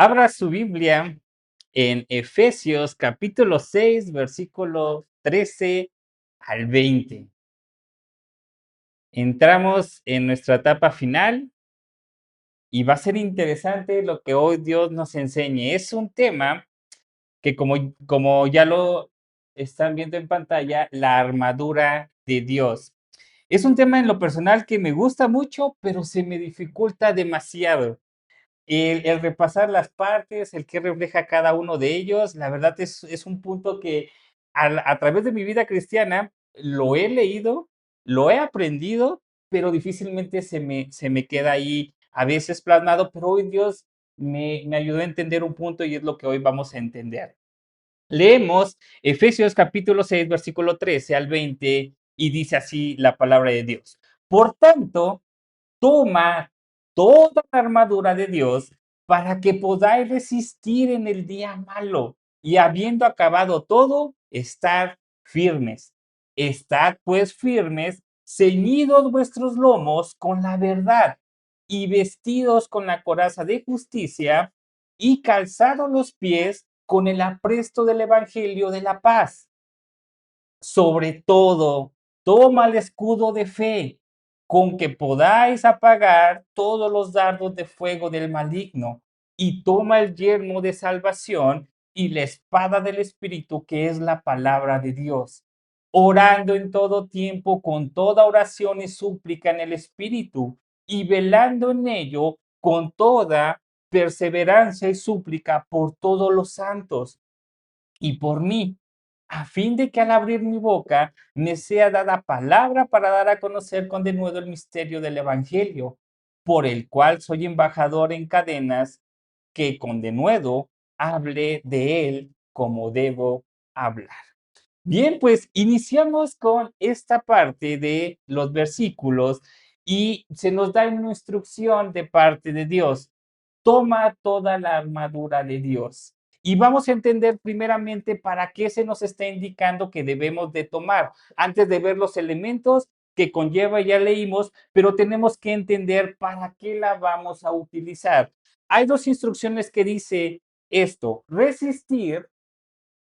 Abra su Biblia en Efesios capítulo 6, versículo 13 al 20. Entramos en nuestra etapa final y va a ser interesante lo que hoy Dios nos enseñe. Es un tema que como ya lo están viendo en pantalla, la armadura de Dios. Es un tema en lo personal que me gusta mucho, pero se me dificulta demasiado. El repasar las partes, el que refleja cada uno de ellos, la verdad es un punto que a través de mi vida cristiana lo he leído, lo he aprendido, pero difícilmente se me queda ahí a veces plasmado, pero hoy Dios me ayudó a entender un punto y es lo que hoy vamos a entender. Leemos Efesios capítulo 6, versículo 13 al 20 y dice así la palabra de Dios. Por tanto, toma toda la armadura de Dios para que podáis resistir en el día malo y habiendo acabado todo, estar firmes. Estad pues firmes, ceñidos vuestros lomos con la verdad y vestidos con la coraza de justicia y calzados los pies con el apresto del evangelio de la paz. Sobre todo, toma el escudo de fe, con que podáis apagar todos los dardos de fuego del maligno, y toma el yelmo de salvación y la espada del Espíritu, que es la palabra de Dios, orando en todo tiempo con toda oración y súplica en el Espíritu, y velando en ello con toda perseverancia y súplica por todos los santos y por mí, a fin de que al abrir mi boca me sea dada palabra para dar a conocer con denuedo el misterio del Evangelio, por el cual soy embajador en cadenas, que con denuedo hable de él como debo hablar. Bien, pues iniciamos con esta parte de los versículos y se nos da una instrucción de parte de Dios. Toma toda la armadura de Dios. Y vamos a entender primeramente para qué se nos está indicando que debemos de tomar. Antes de ver los elementos que conlleva, ya leímos, pero tenemos que entender para qué la vamos a utilizar. Hay dos instrucciones que dice esto, resistir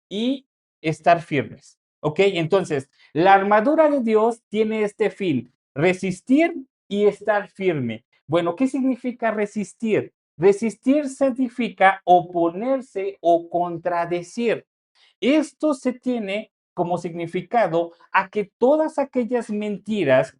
y estar firmes. ¿Ok? Entonces, la armadura de Dios tiene este fin, resistir y estar firme. Bueno, ¿qué significa resistir? Resistir significa oponerse o contradecir. Esto se tiene como significado a que todas aquellas mentiras,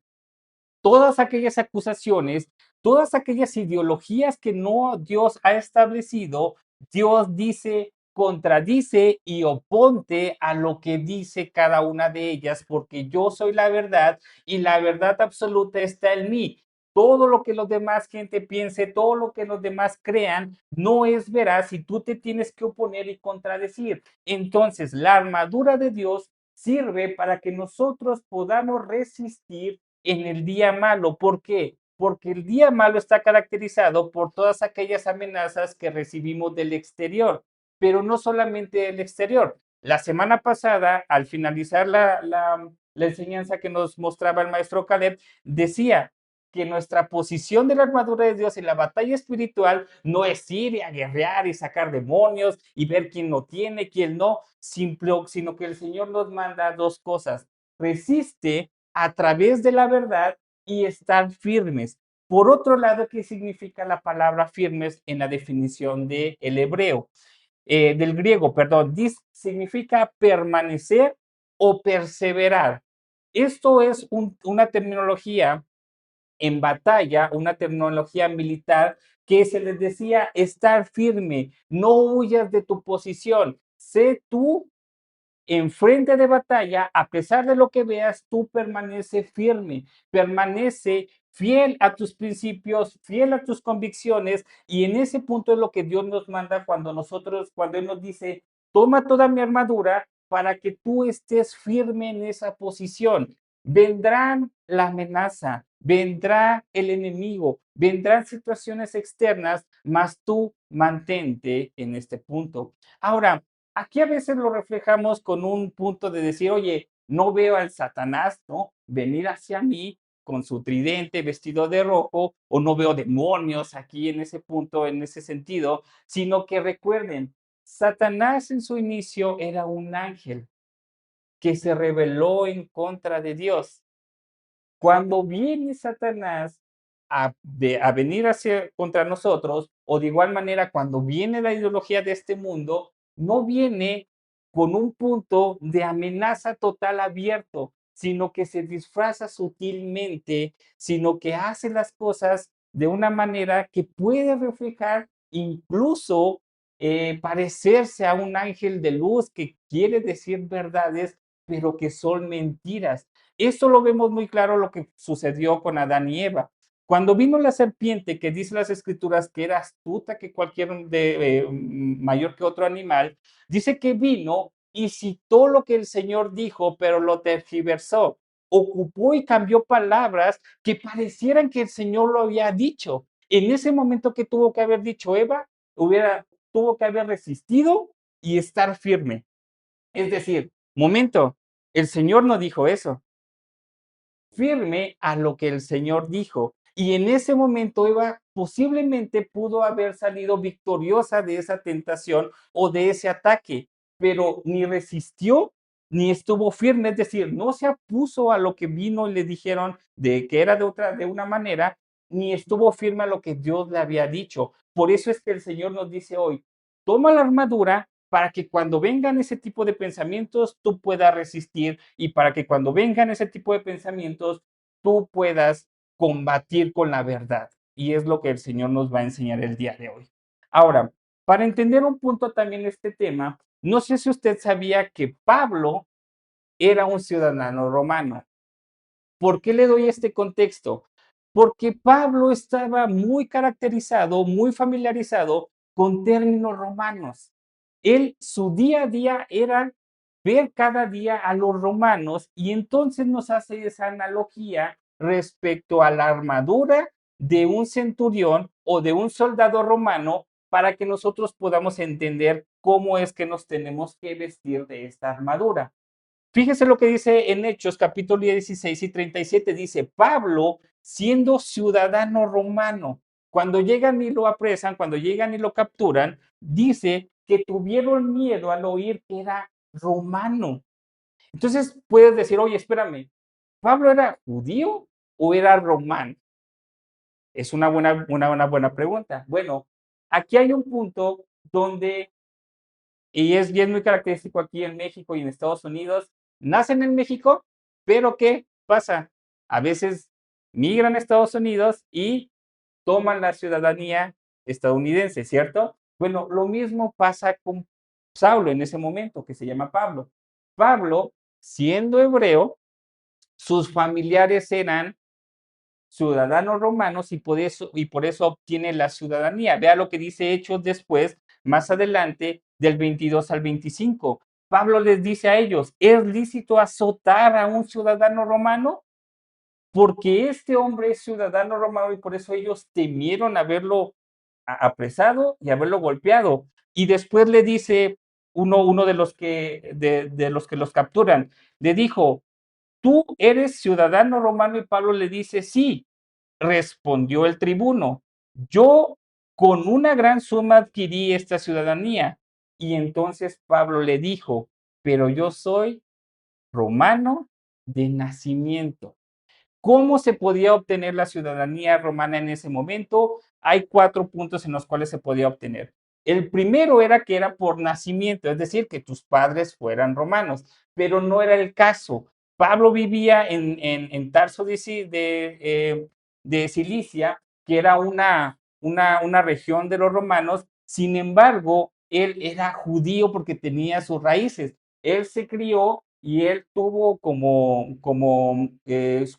todas aquellas acusaciones, todas aquellas ideologías que no Dios ha establecido, Dios dice, contradice y oponte a lo que dice cada una de ellas, porque yo soy la verdad y la verdad absoluta está en mí. Todo lo que los demás gente piense, todo lo que los demás crean, no es veraz y tú te tienes que oponer y contradecir. Entonces, la armadura de Dios sirve para que nosotros podamos resistir en el día malo. ¿Por qué? Porque el día malo está caracterizado por todas aquellas amenazas que recibimos del exterior, pero no solamente del exterior. La semana pasada, al finalizar la enseñanza que nos mostraba el maestro Caleb, decía que nuestra posición de la armadura de Dios en la batalla espiritual no es ir a guerrear y sacar demonios y ver quién lo tiene, quién no, sino que el Señor nos manda dos cosas. Resiste a través de la verdad y estar firmes. Por otro lado, ¿qué significa la palabra firmes en la definición del hebreo? Del griego, perdón, significa permanecer o perseverar. Esto es una terminología en batalla, una terminología militar que se les decía estar firme, no huyas de tu posición, sé tú en frente de batalla, a pesar de lo que veas, tú permanece firme, permanece fiel a tus principios, fiel a tus convicciones, y en ese punto es lo que Dios nos manda cuando Él nos dice, toma toda mi armadura para que tú estés firme en esa posición. Vendrán la amenaza, vendrá el enemigo, vendrán situaciones externas, mas tú mantente en este punto. Ahora, aquí a veces lo reflejamos con un punto de decir, oye, no veo al Satanás, ¿no? Venir hacia mí, con su tridente vestido de rojo, o no veo demonios aquí en ese punto, en ese sentido, sino que recuerden, Satanás en su inicio era un ángel que se rebeló en contra de Dios. Cuando viene Satanás a venir hacia contra nosotros, o de igual manera cuando viene la ideología de este mundo, no viene con un punto de amenaza total abierto, sino que se disfraza sutilmente, sino que hace las cosas de una manera que puede reflejar incluso parecerse a un ángel de luz que quiere decir verdades, pero que son mentiras. Esto lo vemos muy claro lo que sucedió con Adán y Eva. Cuando vino la serpiente, que dice las escrituras que era astuta que cualquier mayor que otro animal, dice que vino y citó lo que el Señor dijo, pero lo tergiversó. Ocupó y cambió palabras que parecieran que el Señor lo había dicho. En ese momento que tuvo que haber dicho Eva, tuvo que haber resistido y estar firme. Es decir, momento, el Señor no dijo eso, firme a lo que el Señor dijo. Y en ese momento Eva posiblemente pudo haber salido victoriosa de esa tentación o de ese ataque, pero ni resistió ni estuvo firme, es decir, no se opuso a lo que vino y le dijeron de que era de una manera, ni estuvo firme a lo que Dios le había dicho. Por eso es que el Señor nos dice hoy, toma la armadura para que cuando vengan ese tipo de pensamientos tú puedas resistir y para que cuando vengan ese tipo de pensamientos tú puedas combatir con la verdad. Y es lo que el Señor nos va a enseñar el día de hoy. Ahora, para entender un punto también este tema, no sé si usted sabía que Pablo era un ciudadano romano. ¿Por qué le doy este contexto? Porque Pablo estaba muy caracterizado, muy familiarizado con términos romanos. Él, su día a día era ver cada día a los romanos y entonces nos hace esa analogía respecto a la armadura de un centurión o de un soldado romano para que nosotros podamos entender cómo es que nos tenemos que vestir de esta armadura. Fíjese lo que dice en Hechos capítulo 16 y 37, dice, Pablo, siendo ciudadano romano, cuando llegan y lo apresan, cuando llegan y lo capturan, dice que tuvieron miedo al oír que era romano. Entonces puedes decir, oye, espérame, ¿Pablo era judío o era romano? Es una buena pregunta. Bueno, aquí hay un punto donde y es muy característico aquí en México y en Estados Unidos. Nacen en México, pero ¿qué pasa? A veces migran a Estados Unidos y toman la ciudadanía estadounidense, ¿cierto? Bueno, lo mismo pasa con Saulo en ese momento, que se llama Pablo. Pablo, siendo hebreo, sus familiares eran ciudadanos romanos y por eso obtiene la ciudadanía. Vea lo que dice Hechos después, más adelante, del 22 al 25. Pablo les dice a ellos, ¿es lícito azotar a un ciudadano romano? Porque este hombre es ciudadano romano y por eso ellos temieron haberlo apresado y haberlo golpeado. Y después le dice uno de los que los capturan, le dijo, ¿tú eres ciudadano romano? Y Pablo le dice, sí. Respondió el tribuno, yo con una gran suma adquirí esta ciudadanía. Y entonces Pablo le dijo, pero yo soy romano de nacimiento. ¿Cómo se podía obtener la ciudadanía romana en ese momento? Hay 4 puntos en los cuales se podía obtener. El primero era que era por nacimiento, es decir, que tus padres fueran romanos, pero no era el caso. Pablo vivía en Tarso de Cilicia, que era una región de los romanos. Sin embargo, él era judío porque tenía sus raíces. Él se crió y él tuvo como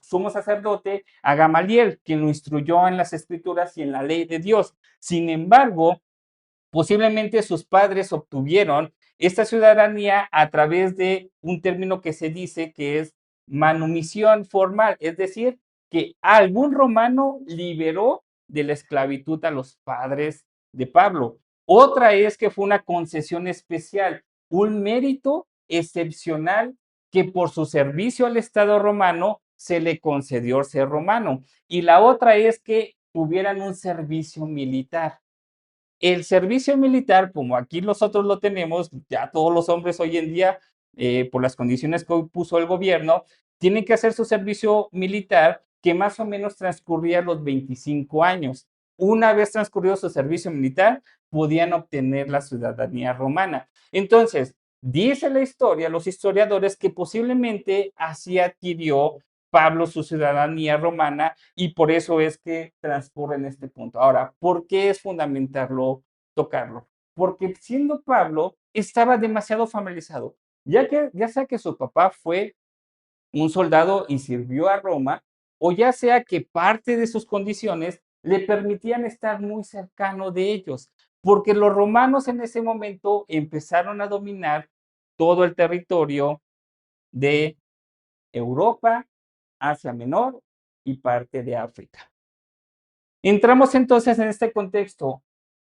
sumo sacerdote a Gamaliel, quien lo instruyó en las escrituras y en la ley de Dios. Sin embargo, posiblemente sus padres obtuvieron esta ciudadanía a través de un término que se dice que es manumisión formal, es decir, que algún romano liberó de la esclavitud a los padres de Pablo. Otra es que fue una concesión especial, un mérito excepcional que por su servicio al Estado romano se le concedió ser romano. Y la otra es que tuvieran un servicio militar. El servicio militar, como aquí nosotros lo tenemos, ya todos los hombres hoy en día, por las condiciones que hoy puso el gobierno, tienen que hacer su servicio militar, que más o menos transcurría los 25 años. Una vez transcurrido su servicio militar, podían obtener la ciudadanía romana. Entonces, dice la historia, los historiadores, que posiblemente así adquirió Pablo su ciudadanía romana y por eso es que transcurre en este punto. Ahora, ¿por qué es fundamental tocarlo? Porque siendo Pablo, estaba demasiado familiarizado, ya sea que su papá fue un soldado y sirvió a Roma, o ya sea que parte de sus condiciones le permitían estar muy cercano de ellos, porque los romanos en ese momento empezaron a dominar todo el territorio de Europa, Asia Menor y parte de África. Entramos entonces en este contexto.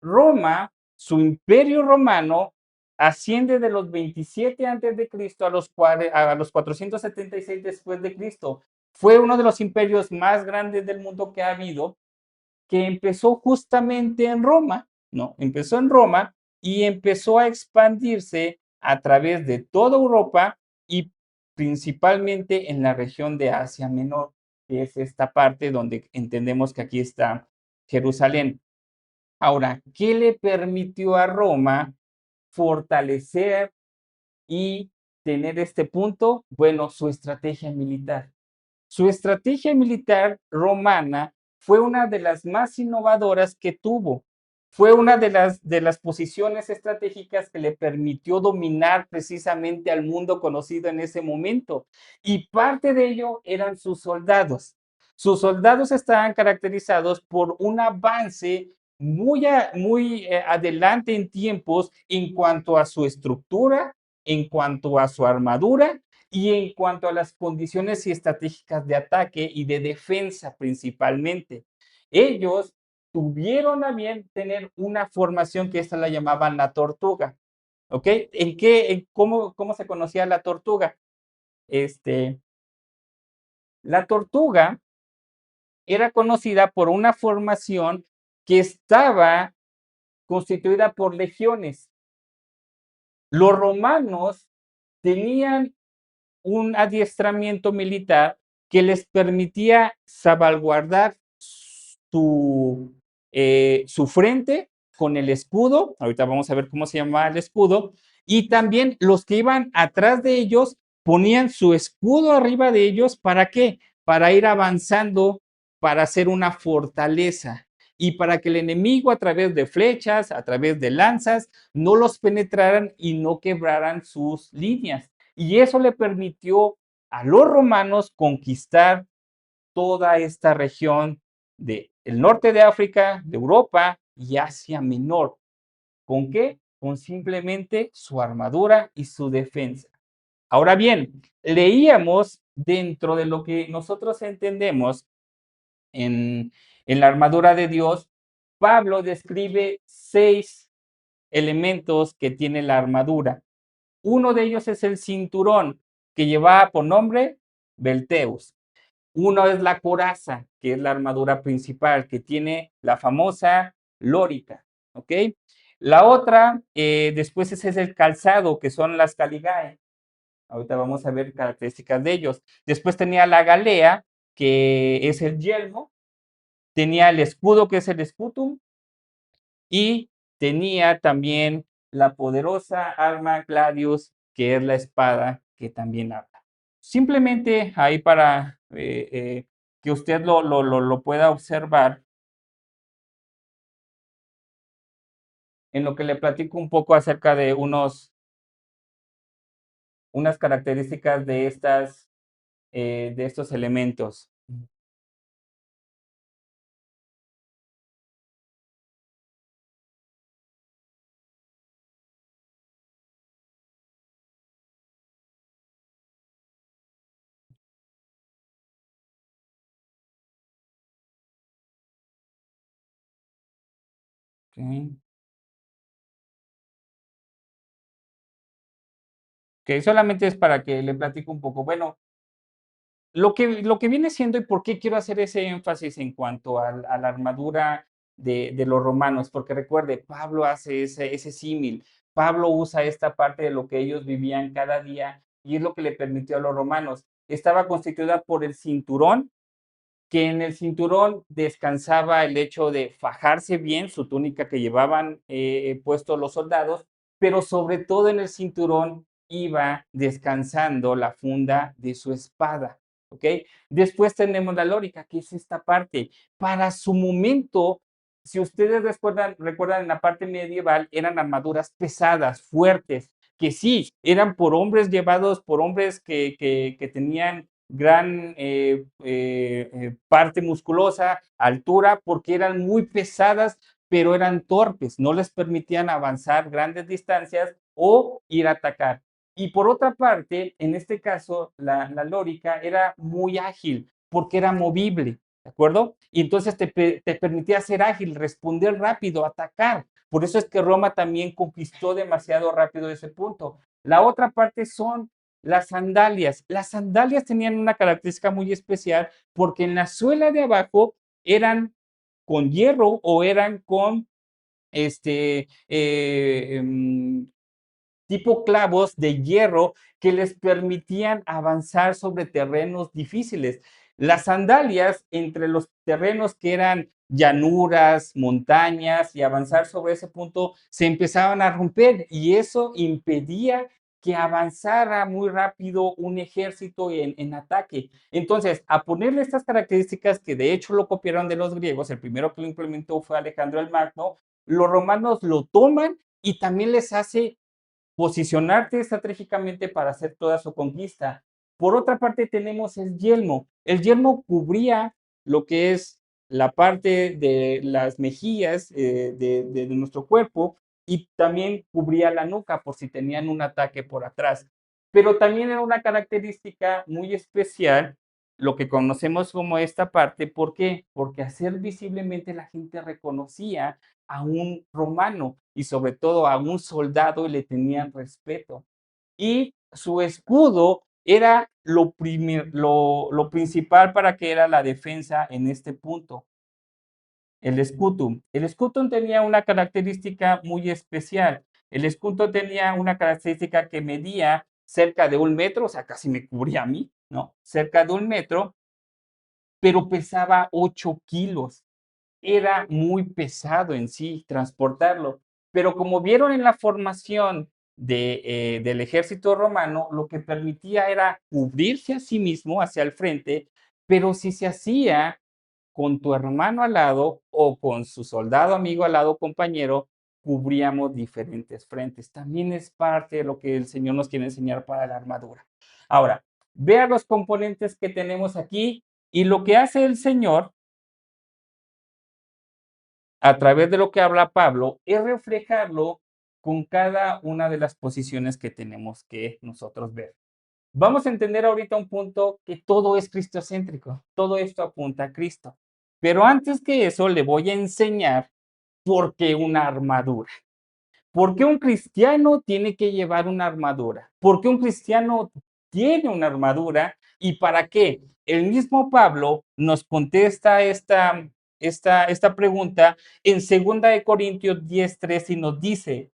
Roma, su imperio romano, asciende de los 27 antes de Cristo a los 476 después de Cristo. Fue uno de los imperios más grandes del mundo que ha habido, que empezó justamente en Roma, ¿no? Empezó en Roma y empezó a expandirse a través de toda Europa y principalmente en la región de Asia Menor, que es esta parte donde entendemos que aquí está Jerusalén. Ahora, ¿qué le permitió a Roma fortalecer y tener este punto? Bueno, su estrategia militar. Su estrategia militar romana fue una de las más innovadoras que tuvo. Fue una de las posiciones estratégicas que le permitió dominar precisamente al mundo conocido en ese momento. Y parte de ello eran sus soldados. Sus soldados estaban caracterizados por un avance muy adelante en tiempos en cuanto a su estructura, en cuanto a su armadura y en cuanto a las condiciones y estratégicas de ataque y de defensa principalmente. Ellos tuvieron a bien tener una formación que esta la llamaban la tortuga. ¿Ok? ¿Cómo se conocía la tortuga? Este, la tortuga era conocida por una formación que estaba constituida por legiones. Los romanos tenían un adiestramiento militar que les permitía salvaguardar su frente con el escudo. Ahorita vamos a ver cómo se llamaba el escudo. Y también los que iban atrás de ellos ponían su escudo arriba de ellos. ¿Para qué? Para ir avanzando, para hacer una fortaleza y para que el enemigo a través de flechas, a través de lanzas, no los penetraran y no quebraran sus líneas. Y eso le permitió a los romanos conquistar toda esta región del norte de África, de Europa y Asia Menor. ¿Con qué? Con simplemente su armadura y su defensa. Ahora bien, leíamos dentro de lo que nosotros entendemos en, en la armadura de Dios, Pablo describe 6 elementos que tiene la armadura. Uno de ellos es el cinturón, que lleva por nombre Belteus. Uno es la coraza, que es la armadura principal, que tiene la famosa lórica, ¿ok? La otra, después ese es el calzado, que son las caligae. Ahorita vamos a ver características de ellos. Después tenía la galea, que es el yelmo. Tenía el escudo, que es el scutum. Y tenía también la poderosa arma gladius, que es la espada que también habla. Simplemente ahí para que usted lo pueda observar, en lo que le platico un poco acerca de unas características de estos elementos. Ok, ok, solamente es para que le platico un poco. Bueno, lo que viene siendo y por qué quiero hacer ese énfasis en cuanto a la armadura de los romanos, porque recuerde, Pablo hace ese símil, Pablo usa esta parte de lo que ellos vivían cada día y es lo que le permitió a los romanos. Estaba constituida por el cinturón, que en el cinturón descansaba el hecho de fajarse bien su túnica que llevaban puesto los soldados, pero sobre todo en el cinturón iba descansando la funda de su espada. ¿Ok? Después tenemos la lórica, que es esta parte. Para su momento, si ustedes recuerdan en la parte medieval, eran armaduras pesadas, fuertes, que sí, eran por hombres llevados, por hombres que tenían gran parte musculosa, altura, porque eran muy pesadas, pero eran torpes, no les permitían avanzar grandes distancias o ir a atacar. Y por otra parte, en este caso, la lórica era muy ágil porque era movible, ¿de acuerdo? Y entonces te permitía ser ágil, responder rápido, atacar. Por eso es que Roma también conquistó demasiado rápido ese punto. La otra parte son las sandalias. Las sandalias tenían una característica muy especial porque en la suela de abajo eran con hierro o eran con tipo clavos de hierro que les permitían avanzar sobre terrenos difíciles. Las sandalias entre los terrenos que eran llanuras, montañas y avanzar sobre ese punto se empezaban a romper y eso impedía que avanzara muy rápido un ejército en ataque. Entonces, a ponerle estas características que de hecho lo copiaron de los griegos, el primero que lo implementó fue Alejandro el Magno, los romanos lo toman y también les hace posicionarte estratégicamente para hacer toda su conquista. Por otra parte, tenemos el yelmo. El yelmo cubría lo que es la parte de las mejillas de nuestro cuerpo y también cubría la nuca por si tenían un ataque por atrás. Pero también era una característica muy especial lo que conocemos como esta parte. ¿Por qué? Porque hacer visiblemente la gente reconocía a un romano y sobre todo a un soldado y le tenían respeto. Y su escudo era lo principal para que era la defensa en este punto, el escutum. El escutum tenía una característica muy especial. El escudo tenía una característica que medía cerca de 1 metro, o sea, casi me cubría a mí, ¿no? Cerca de 1 metro, pero pesaba 8 kilos. Era muy pesado en sí transportarlo, pero como vieron en la formación del ejército romano, lo que permitía era cubrirse a sí mismo hacia el frente, pero si se hacía con tu hermano al lado o con su soldado amigo al lado, compañero, cubríamos diferentes frentes. También es parte de lo que el Señor nos quiere enseñar para la armadura. Ahora, vea los componentes que tenemos aquí y lo que hace el Señor a través de lo que habla Pablo, es reflejarlo con cada una de las posiciones que tenemos que nosotros ver. Vamos a entender ahorita un punto que todo es cristocéntrico, todo esto apunta a Cristo. Pero antes que eso, le voy a enseñar por qué una armadura. ¿Por qué un cristiano tiene que llevar una armadura? ¿Por qué un cristiano tiene una armadura? ¿Y para qué? El mismo Pablo nos contesta esta pregunta en 2 Corintios 10:3 y nos dice,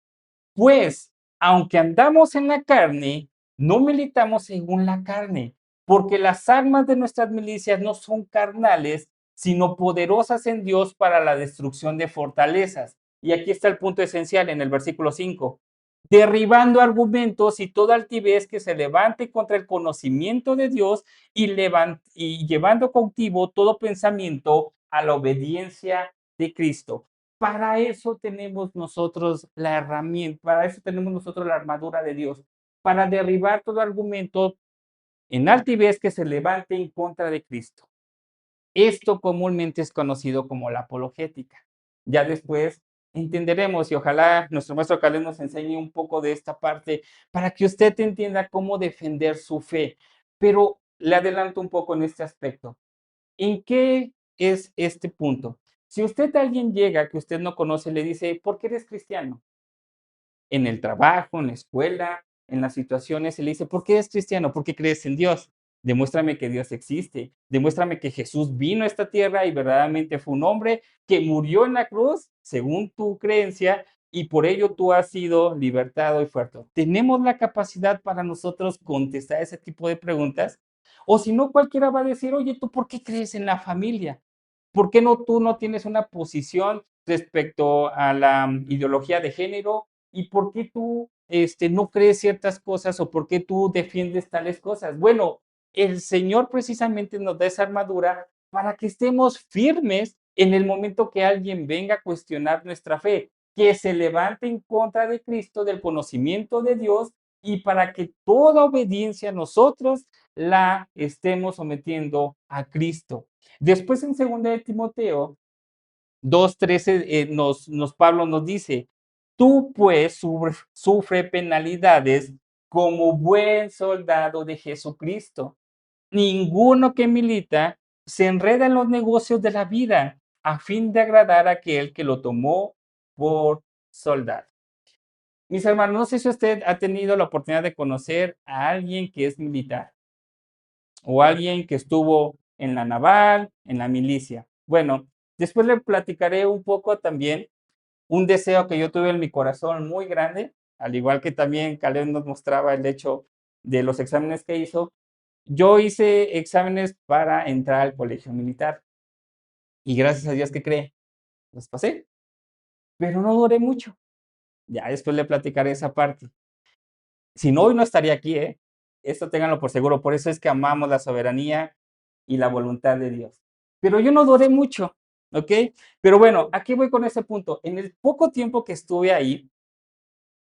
pues, aunque andamos en la carne, no militamos según la carne, porque las armas de nuestras milicias no son carnales, sino poderosas en Dios para la destrucción de fortalezas. Y aquí está el punto esencial en el versículo 5. Derribando argumentos y toda altivez que se levante contra el conocimiento de Dios y llevando cautivo todo pensamiento a la obediencia de Cristo. Para eso tenemos nosotros la herramienta, para eso tenemos nosotros la armadura de Dios, para derribar todo argumento en altivez que se levante en contra de Cristo. Esto comúnmente es conocido como la apologética. Ya después entenderemos y ojalá nuestro maestro Caleb nos enseñe un poco de esta parte para que usted entienda cómo defender su fe. Pero le adelanto un poco en este aspecto. ¿En qué es este punto? Si usted a alguien llega que usted no conoce, le dice, ¿por qué eres cristiano? En el trabajo, en la escuela, en las situaciones, se le dice, ¿por qué eres cristiano? ¿Por qué crees en Dios? demuéstrame que Dios existe, demuéstrame que Jesús vino a esta tierra y verdaderamente fue un hombre que murió en la cruz, según tu creencia, y por ello tú has sido libertado y fuerte. ¿Tenemos la capacidad para nosotros contestar ese tipo de preguntas? O si no, cualquiera va a decir, oye, ¿tú por qué crees en la familia? ¿Por qué no tú no tienes una posición respecto a la ideología de género? ¿Y por qué tú no crees ciertas cosas o por qué tú defiendes tales cosas? Bueno, el Señor precisamente nos da esa armadura para que estemos firmes en el momento que alguien venga a cuestionar nuestra fe, que se levante en contra de Cristo, del conocimiento de Dios, y para que toda obediencia nosotros la estemos sometiendo a Cristo. Después en 2 de Timoteo 2:13 Pablo nos dice, tú pues sufre penalidades como buen soldado de Jesucristo. Ninguno que milita se enreda en los negocios de la vida a fin de agradar a aquel que lo tomó por soldado. Mis hermanos, no sé si usted ha tenido la oportunidad de conocer a alguien que es militar o alguien que estuvo en la naval, en la milicia. Bueno, después le platicaré un poco también un deseo que yo tuve en mi corazón muy grande, al igual que también Caleb nos mostraba el hecho de los exámenes que hizo. Yo hice exámenes para entrar al colegio militar y gracias a Dios que cree, los pasé, pero no duré mucho. Ya después le platicaré esa parte. Si no, hoy no estaría aquí, ¿eh? Esto ténganlo por seguro. Por eso es que amamos la soberanía y la voluntad de Dios. Pero yo no duré mucho, ¿ok? Pero bueno, aquí voy con ese punto. En el poco tiempo que estuve ahí,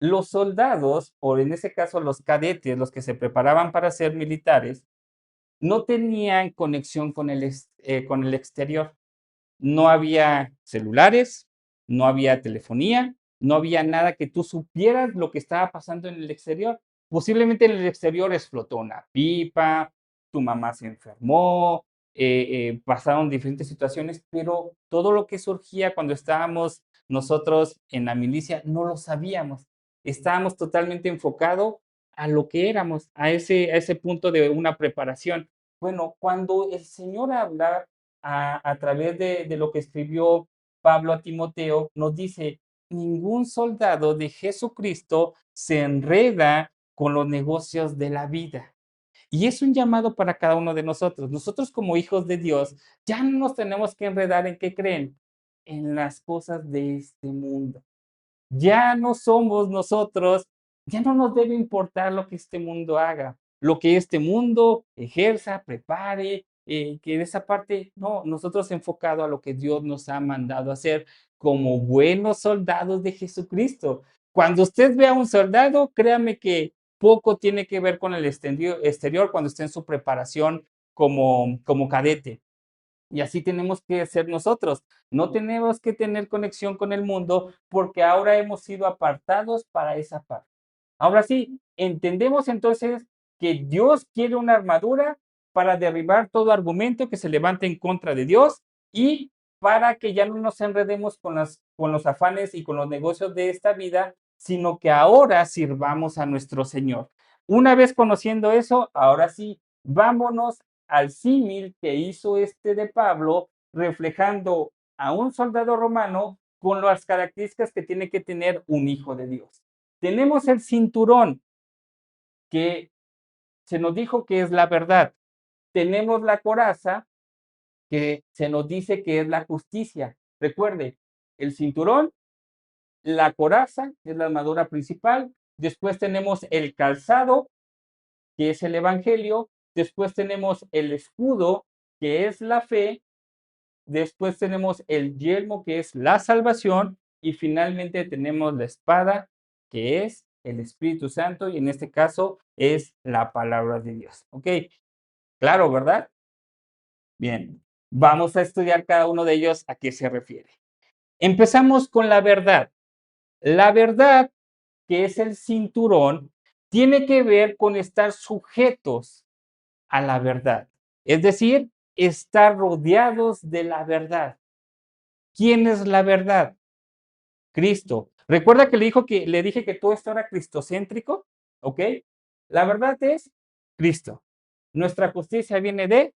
los soldados, o en ese caso los cadetes, los que se preparaban para ser militares, no tenían conexión con el exterior. No había celulares, no había telefonía, no había nada que tú supieras lo que estaba pasando en el exterior. Posiblemente en el exterior explotó una pipa, tu mamá se enfermó, pasaron diferentes situaciones, pero todo lo que surgía cuando estábamos nosotros en la milicia no lo sabíamos. Estábamos totalmente enfocados a lo que éramos, a ese punto de una preparación. Bueno, cuando el Señor habla a través de lo que escribió Pablo a Timoteo, nos dice, ningún soldado de Jesucristo se enreda con los negocios de la vida. Y es un llamado para cada uno de nosotros. Nosotros como hijos de Dios ya no nos tenemos que enredar en qué creen, en las cosas de este mundo. Ya no somos nosotros, ya no nos debe importar lo que este mundo haga, lo que este mundo ejerza, prepare, que de esa parte, no, nosotros enfocado a lo que Dios nos ha mandado hacer como buenos soldados de Jesucristo. Cuando usted vea a un soldado, créame que poco tiene que ver con el exterior cuando esté en su preparación como cadete. Y así tenemos que ser nosotros. No tenemos que tener conexión con el mundo porque ahora hemos sido apartados para esa parte. Ahora sí, entendemos entonces que Dios quiere una armadura para derribar todo argumento que se levante en contra de Dios y para que ya no nos enredemos con los afanes y con los negocios de esta vida, sino que ahora sirvamos a nuestro Señor. Una vez conociendo eso, ahora sí, vámonos al símil que hizo este de Pablo, reflejando a un soldado romano con las características que tiene que tener un hijo de Dios. Tenemos el cinturón, que se nos dijo que es la verdad. Tenemos la coraza, que se nos dice que es la justicia. Recuerde, el cinturón, la coraza, es la armadura principal. Después tenemos el calzado, que es el evangelio. Después tenemos el escudo, que es la fe. Después tenemos el yelmo, que es la salvación, y finalmente tenemos la espada, que es el Espíritu Santo, y en este caso es la palabra de Dios. ¿Ok? Claro, ¿verdad? Bien, vamos a estudiar cada uno de ellos a qué se refiere. Empezamos con la verdad. La verdad, que es el cinturón, tiene que ver con estar sujetos a la verdad, es decir, estar rodeados de la verdad. ¿Quién es la verdad? Cristo. ¿Recuerda que le dije que todo esto era cristocéntrico? ¿Ok? La verdad es Cristo. Nuestra justicia viene de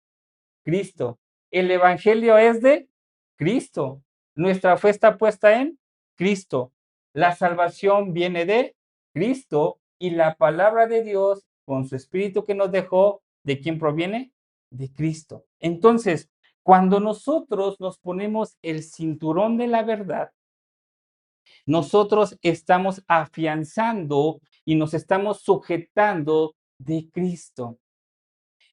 Cristo. El evangelio es de Cristo. Nuestra fe está puesta en Cristo. La salvación viene de Cristo y la palabra de Dios con su espíritu que nos dejó, ¿de quién proviene? De Cristo. Entonces, cuando nosotros nos ponemos el cinturón de la verdad, nosotros estamos afianzando y nos estamos sujetando de Cristo.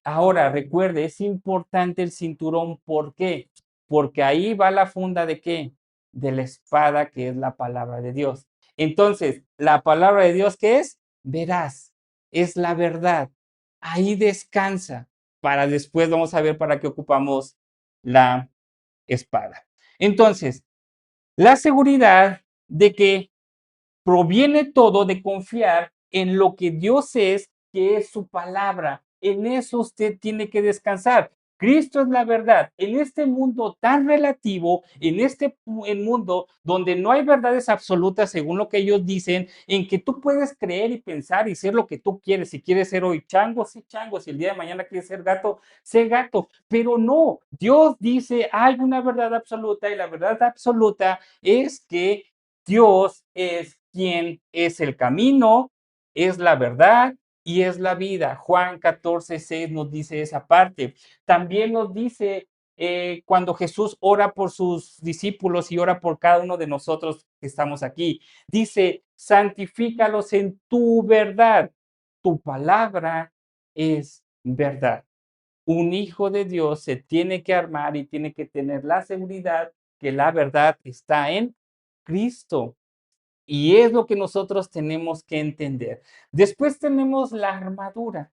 Ahora, recuerde, es importante el cinturón, ¿por qué? Porque ahí va la funda de qué? De la espada que es la palabra de Dios. Entonces, la palabra de Dios, ¿qué es? Verás, es la verdad. Ahí descansa. Para después vamos a ver para qué ocupamos la espada. Entonces, la seguridad de que proviene todo de confiar en lo que Dios es, que es su palabra. En eso usted tiene que descansar. Cristo es la verdad. En este mundo tan relativo, en este mundo donde no hay verdades absolutas según lo que ellos dicen, en que tú puedes creer y pensar y ser lo que tú quieres. Si quieres ser hoy chango, sí chango. Si el día de mañana quieres ser gato, sé gato. Pero no, Dios dice, hay una verdad absoluta y la verdad absoluta es que Dios es quien es el camino, es la verdad y es la vida. Juan 14:6 nos dice esa parte. También nos dice cuando Jesús ora por sus discípulos y ora por cada uno de nosotros que estamos aquí. Dice, santifícalos en tu verdad. Tu palabra es verdad. Un hijo de Dios se tiene que armar y tiene que tener la seguridad que la verdad está en Cristo. Y es lo que nosotros tenemos que entender. Después tenemos la armadura.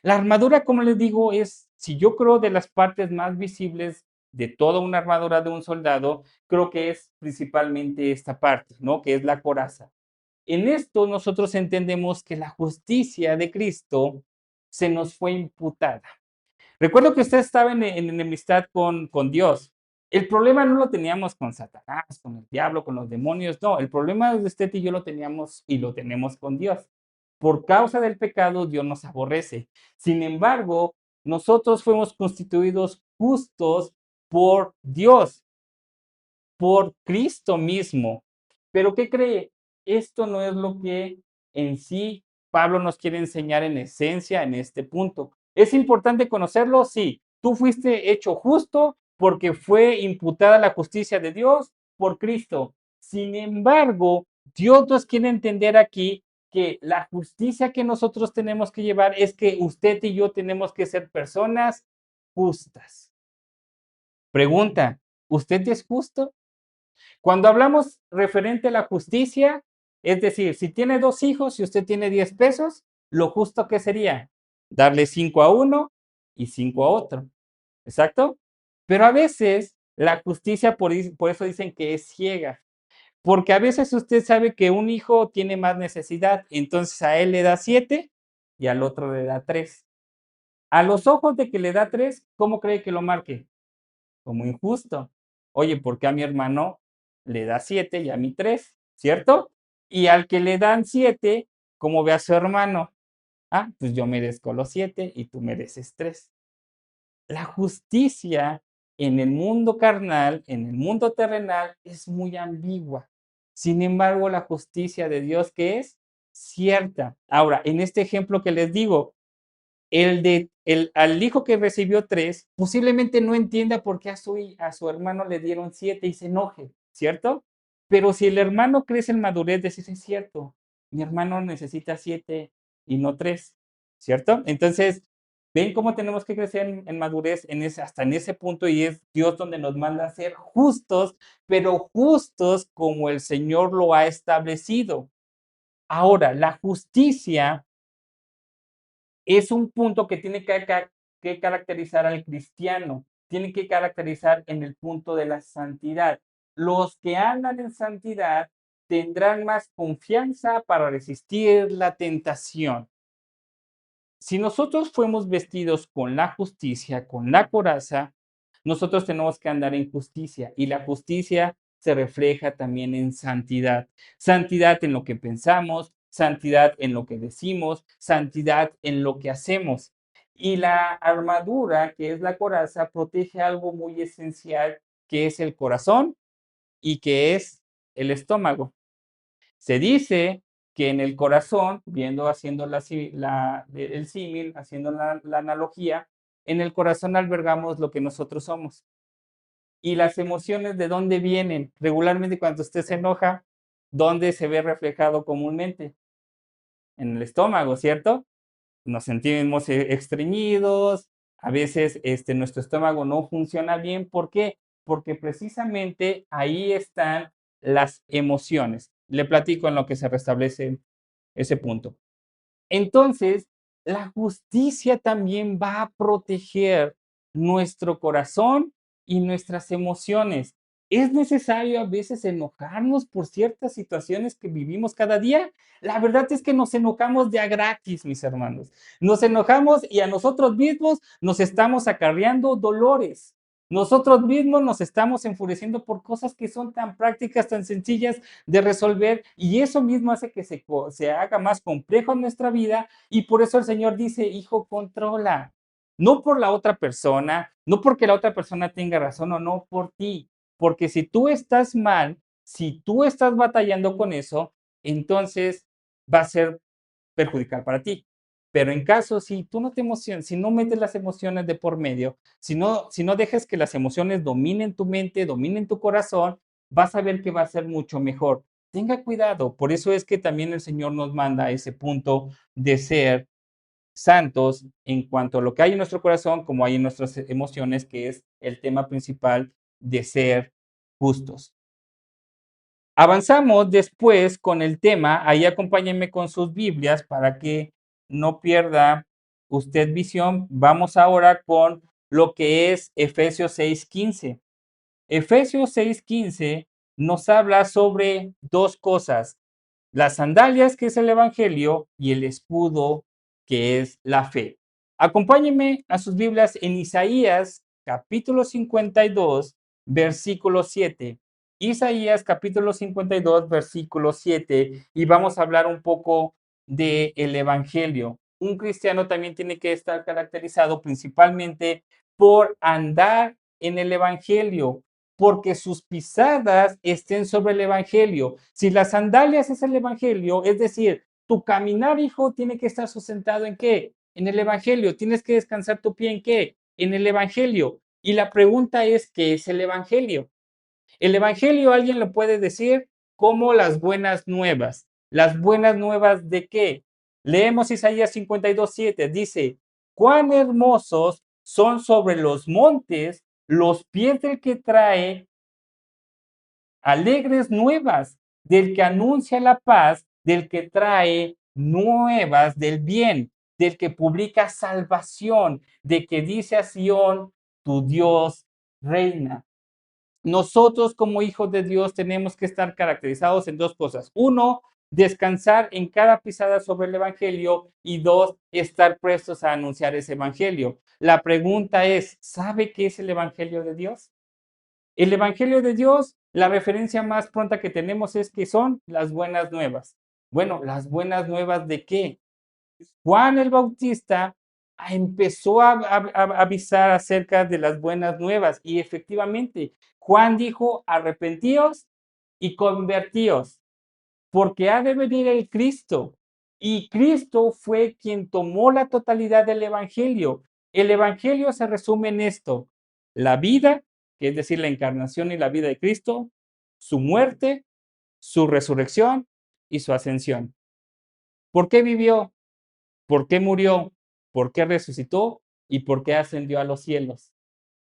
La armadura, como les digo, es, si yo creo de las partes más visibles de toda una armadura de un soldado, creo que es principalmente esta parte, ¿no? Que es la coraza. En esto nosotros entendemos que la justicia de Cristo se nos fue imputada. Recuerdo que usted estaba en enemistad con Dios. El problema no lo teníamos con Satanás, con el diablo, con los demonios, no, el problema de usted y yo lo teníamos y lo tenemos con Dios. Por causa del pecado, Dios nos aborrece. Sin embargo, nosotros fuimos constituidos justos por Dios, por Cristo mismo. Pero ¿qué cree? Esto no es lo que en sí Pablo nos quiere enseñar en esencia en este punto. ¿Es importante conocerlo? Sí. Tú fuiste hecho justo porque fue imputada la justicia de Dios por Cristo. Sin embargo, Dios nos quiere entender aquí que la justicia que nosotros tenemos que llevar es que usted y yo tenemos que ser personas justas. Pregunta, ¿usted es justo? Cuando hablamos referente a la justicia, es decir, si tiene 2 hijos y usted tiene 10 pesos, lo justo que sería darle 5 a uno y 5 a otro. ¿Exacto? Pero a veces la justicia, por eso dicen que es ciega, porque a veces usted sabe que un hijo tiene más necesidad, entonces a él le da 7 y al otro le da 3. A los ojos de que le da 3, ¿cómo cree que lo marque? Como injusto. Oye, ¿por qué a mi hermano le da 7 y a mí 3? ¿Cierto? Y al que le dan 7, ¿cómo ve a su hermano? Ah, pues yo merezco los 7 y tú mereces 3. La justicia en el mundo carnal, en el mundo terrenal, es muy ambigua. Sin embargo, la justicia de Dios, ¿qué es? Cierta. Ahora, en este ejemplo que les digo, al hijo que recibió 3 posiblemente no entienda por qué a su hermano le dieron 7 y se enoje, ¿cierto? Pero si el hermano crece en madurez, decir, es cierto, mi hermano necesita 7 y no 3, ¿cierto? Entonces, ven cómo tenemos que crecer en madurez hasta en ese punto y es Dios donde nos manda a ser justos, pero justos como el Señor lo ha establecido. Ahora, la justicia es un punto que tiene que caracterizar al cristiano, tiene que caracterizar en el punto de la santidad. Los que andan en santidad tendrán más confianza para resistir la tentación. Si nosotros fuimos vestidos con la justicia, con la coraza, nosotros tenemos que andar en justicia y la justicia se refleja también en santidad. Santidad en lo que pensamos, santidad en lo que decimos, santidad en lo que hacemos. Y la armadura, que es la coraza, protege algo muy esencial, que es el corazón y que es el estómago. Se dice que en el corazón, haciendo el símil, haciendo la analogía, en el corazón albergamos lo que nosotros somos. Y las emociones, ¿de dónde vienen? Regularmente cuando usted se enoja, ¿dónde se ve reflejado comúnmente? En el estómago, ¿cierto? Nos sentimos estreñidos, a veces nuestro estómago no funciona bien. ¿Por qué? Porque precisamente ahí están las emociones. Le platico en lo que se restablece ese punto. Entonces, la justicia también va a proteger nuestro corazón y nuestras emociones. ¿Es necesario a veces enojarnos por ciertas situaciones que vivimos cada día? La verdad es que nos enojamos de a gratis, mis hermanos. Nos enojamos y a nosotros mismos nos estamos acarreando dolores. Nosotros mismos nos estamos enfureciendo por cosas que son tan prácticas, tan sencillas de resolver, y eso mismo hace que se haga más complejo en nuestra vida, y por eso el Señor dice, hijo, controla. No por la otra persona, no porque la otra persona tenga razón o no, por ti. Porque si tú estás mal, si tú estás batallando con eso, entonces va a ser perjudicial para ti. Pero en caso, si tú no te emocionas, si no metes las emociones de por medio, si no dejas que las emociones dominen tu mente, dominen tu corazón, vas a ver que va a ser mucho mejor. Tenga cuidado, por eso es que también el Señor nos manda a ese punto de ser santos en cuanto a lo que hay en nuestro corazón, como hay en nuestras emociones, que es el tema principal de ser justos. Avanzamos después con el tema, ahí acompáñenme con sus Biblias para que no pierda usted visión. Vamos ahora con lo que es Efesios 6:15. Efesios 6:15 nos habla sobre dos cosas: las sandalias, que es el Evangelio, y el escudo, que es la fe. Acompáñenme a sus Biblias en Isaías capítulo 52, versículo 7. Isaías capítulo 52, versículo 7, y vamos a hablar un poco del Evangelio. Un cristiano también tiene que estar caracterizado principalmente por andar en el Evangelio, porque sus pisadas estén sobre el Evangelio. Si las sandalias es el Evangelio, es decir, tu caminar, hijo, tiene que estar sustentado ¿en qué? En el Evangelio. Tienes que descansar tu pie ¿en qué? En el Evangelio. Y la pregunta es, ¿qué es el Evangelio? El Evangelio alguien lo puede decir como las buenas nuevas. ¿Las buenas nuevas de qué? Leemos Isaías 52:7. Dice, cuán hermosos son sobre los montes los pies del que trae alegres nuevas, del que anuncia la paz, del que trae nuevas del bien, del que publica salvación, de que dice a Sión, tu Dios reina. Nosotros como hijos de Dios tenemos que estar caracterizados en dos cosas. Uno, descansar en cada pisada sobre el Evangelio, y dos, estar prestos a anunciar ese Evangelio. La pregunta es, ¿sabe qué es el Evangelio de Dios? El Evangelio de Dios, la referencia más pronta que tenemos es que son las buenas nuevas. Bueno, ¿las buenas nuevas de qué? Juan el Bautista empezó a avisar acerca de las buenas nuevas, y efectivamente Juan dijo, arrepentíos y convertíos, porque ha de venir el Cristo. Y Cristo fue quien tomó la totalidad del Evangelio. El Evangelio se resume en esto: la vida, que es decir, la encarnación y la vida de Cristo, su muerte, su resurrección y su ascensión. ¿Por qué vivió? ¿Por qué murió? ¿Por qué resucitó? ¿Y por qué ascendió a los cielos?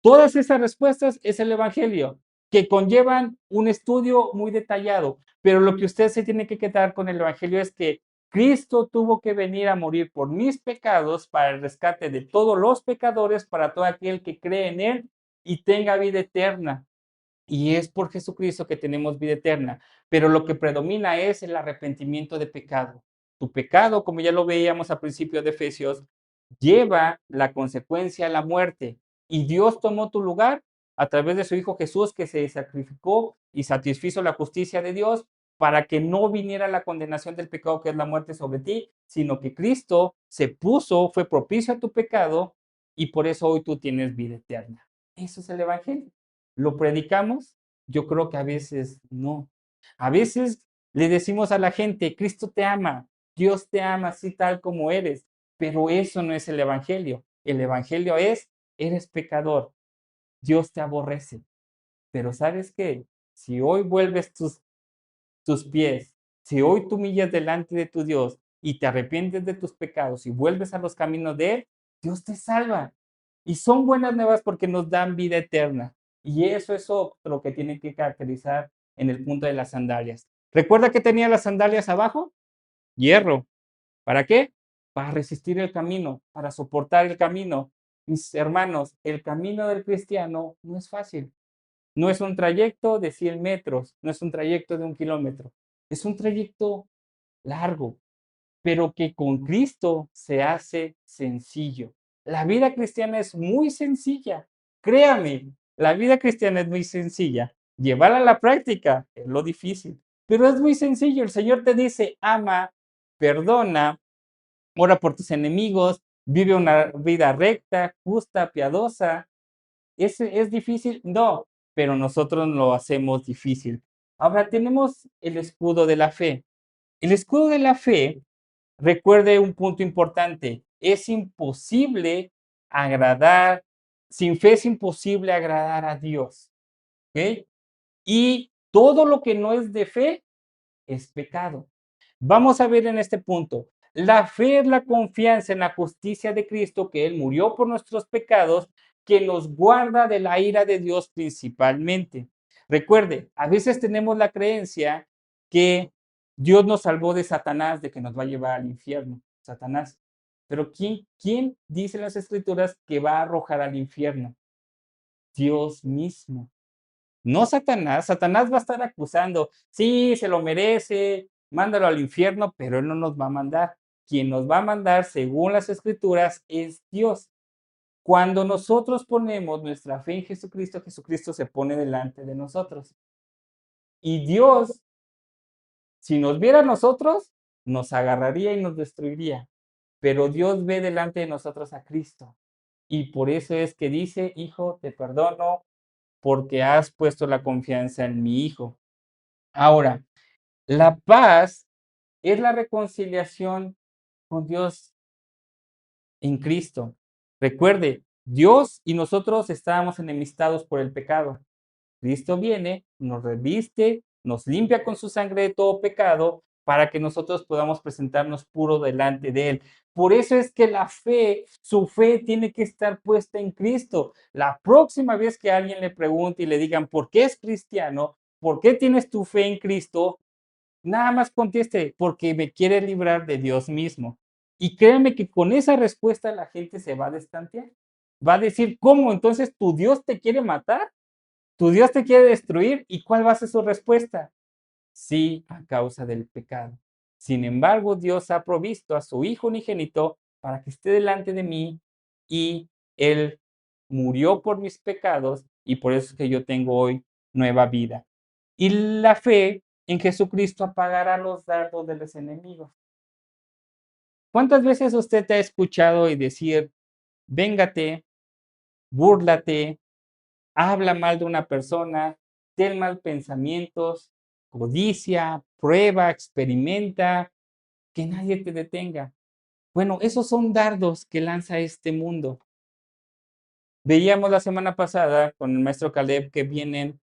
Todas esas respuestas es el Evangelio, que conllevan un estudio muy detallado, pero lo que usted se tiene que quedar con el Evangelio es que Cristo tuvo que venir a morir por mis pecados para el rescate de todos los pecadores, para todo aquel que cree en Él y tenga vida eterna. Y es por Jesucristo que tenemos vida eterna, pero lo que predomina es el arrepentimiento de pecado. Tu pecado, como ya lo veíamos a principio de Efesios, lleva la consecuencia a la muerte, y Dios tomó tu lugar a través de su Hijo Jesús, que se sacrificó y satisfizo la justicia de Dios para que no viniera la condenación del pecado, que es la muerte sobre ti, sino que Cristo se puso, fue propicio a tu pecado y por eso hoy tú tienes vida eterna. Eso es el evangelio. ¿Lo predicamos? Yo creo que a veces no. A veces le decimos a la gente, Cristo te ama, Dios te ama así tal como eres, pero eso no es el evangelio. El evangelio es, eres pecador, Dios te aborrece. Pero ¿sabes qué? Si hoy vuelves tus pies, si hoy tú humillas delante de tu Dios y te arrepientes de tus pecados y vuelves a los caminos de Él, Dios te salva. Y son buenas nuevas porque nos dan vida eterna. Y eso es otro que tiene que caracterizar en el punto de las sandalias. ¿Recuerda que tenía las sandalias abajo? Hierro. ¿Para qué? Para resistir el camino, para soportar el camino. Mis hermanos, el camino del cristiano no es fácil. No es un trayecto de 100 metros, no es un trayecto de 1 kilómetro. Es un trayecto largo, pero que con Cristo se hace sencillo. La vida cristiana es muy sencilla. Créame, la vida cristiana es muy sencilla. Llevarla a la práctica es lo difícil, pero es muy sencillo. El Señor te dice, ama, perdona, ora por tus enemigos, vive una vida recta, justa, piadosa. ¿Es difícil? No, pero nosotros lo hacemos difícil. Ahora tenemos el escudo de la fe. El escudo de la fe, recuerde un punto importante, es imposible agradar, sin fe es imposible agradar a Dios, ¿ok? Y todo lo que no es de fe es pecado. Vamos a ver en este punto. La fe es la confianza en la justicia de Cristo, que Él murió por nuestros pecados, que nos guarda de la ira de Dios principalmente. Recuerde, a veces tenemos la creencia que Dios nos salvó de Satanás, de que nos va a llevar al infierno, Satanás. Pero ¿quién dice en las Escrituras que va a arrojar al infierno? Dios mismo. No Satanás, Satanás va a estar acusando, sí, se lo merece, mándalo al infierno, pero él no nos va a mandar. Quien nos va a mandar, según las escrituras, es Dios. Cuando nosotros ponemos nuestra fe en Jesucristo, Jesucristo se pone delante de nosotros. Y Dios, si nos viera a nosotros, nos agarraría y nos destruiría. Pero Dios ve delante de nosotros a Cristo. Y por eso es que dice, hijo, te perdono porque has puesto la confianza en mi hijo. Ahora, la paz es la reconciliación con Dios en Cristo. Recuerde, Dios y nosotros estábamos enemistados por el pecado. Cristo viene, nos reviste, nos limpia con su sangre de todo pecado para que nosotros podamos presentarnos puro delante de Él. Por eso es que la fe, su fe tiene que estar puesta en Cristo. La próxima vez que alguien le pregunte y le digan, ¿por qué es cristiano? ¿Por qué tienes tu fe en Cristo? Nada más conteste, porque me quiere librar de Dios mismo. Y créanme que con esa respuesta la gente se va a destantear. Va a decir, ¿cómo? Entonces, ¿tu Dios te quiere matar? ¿Tu Dios te quiere destruir? ¿Y cuál va a ser su respuesta? Sí, a causa del pecado. Sin embargo, Dios ha provisto a su Hijo unigénito para que esté delante de mí y Él murió por mis pecados y por eso es que yo tengo hoy nueva vida. Y la fe en Jesucristo apagará los dardos de los enemigos. ¿Cuántas veces usted te ha escuchado y decir, véngate, búrlate, habla mal de una persona, ten mal pensamientos, codicia, prueba, experimenta, que nadie te detenga? Bueno, esos son dardos que lanza este mundo. Veíamos la semana pasada con el maestro Caleb que vienen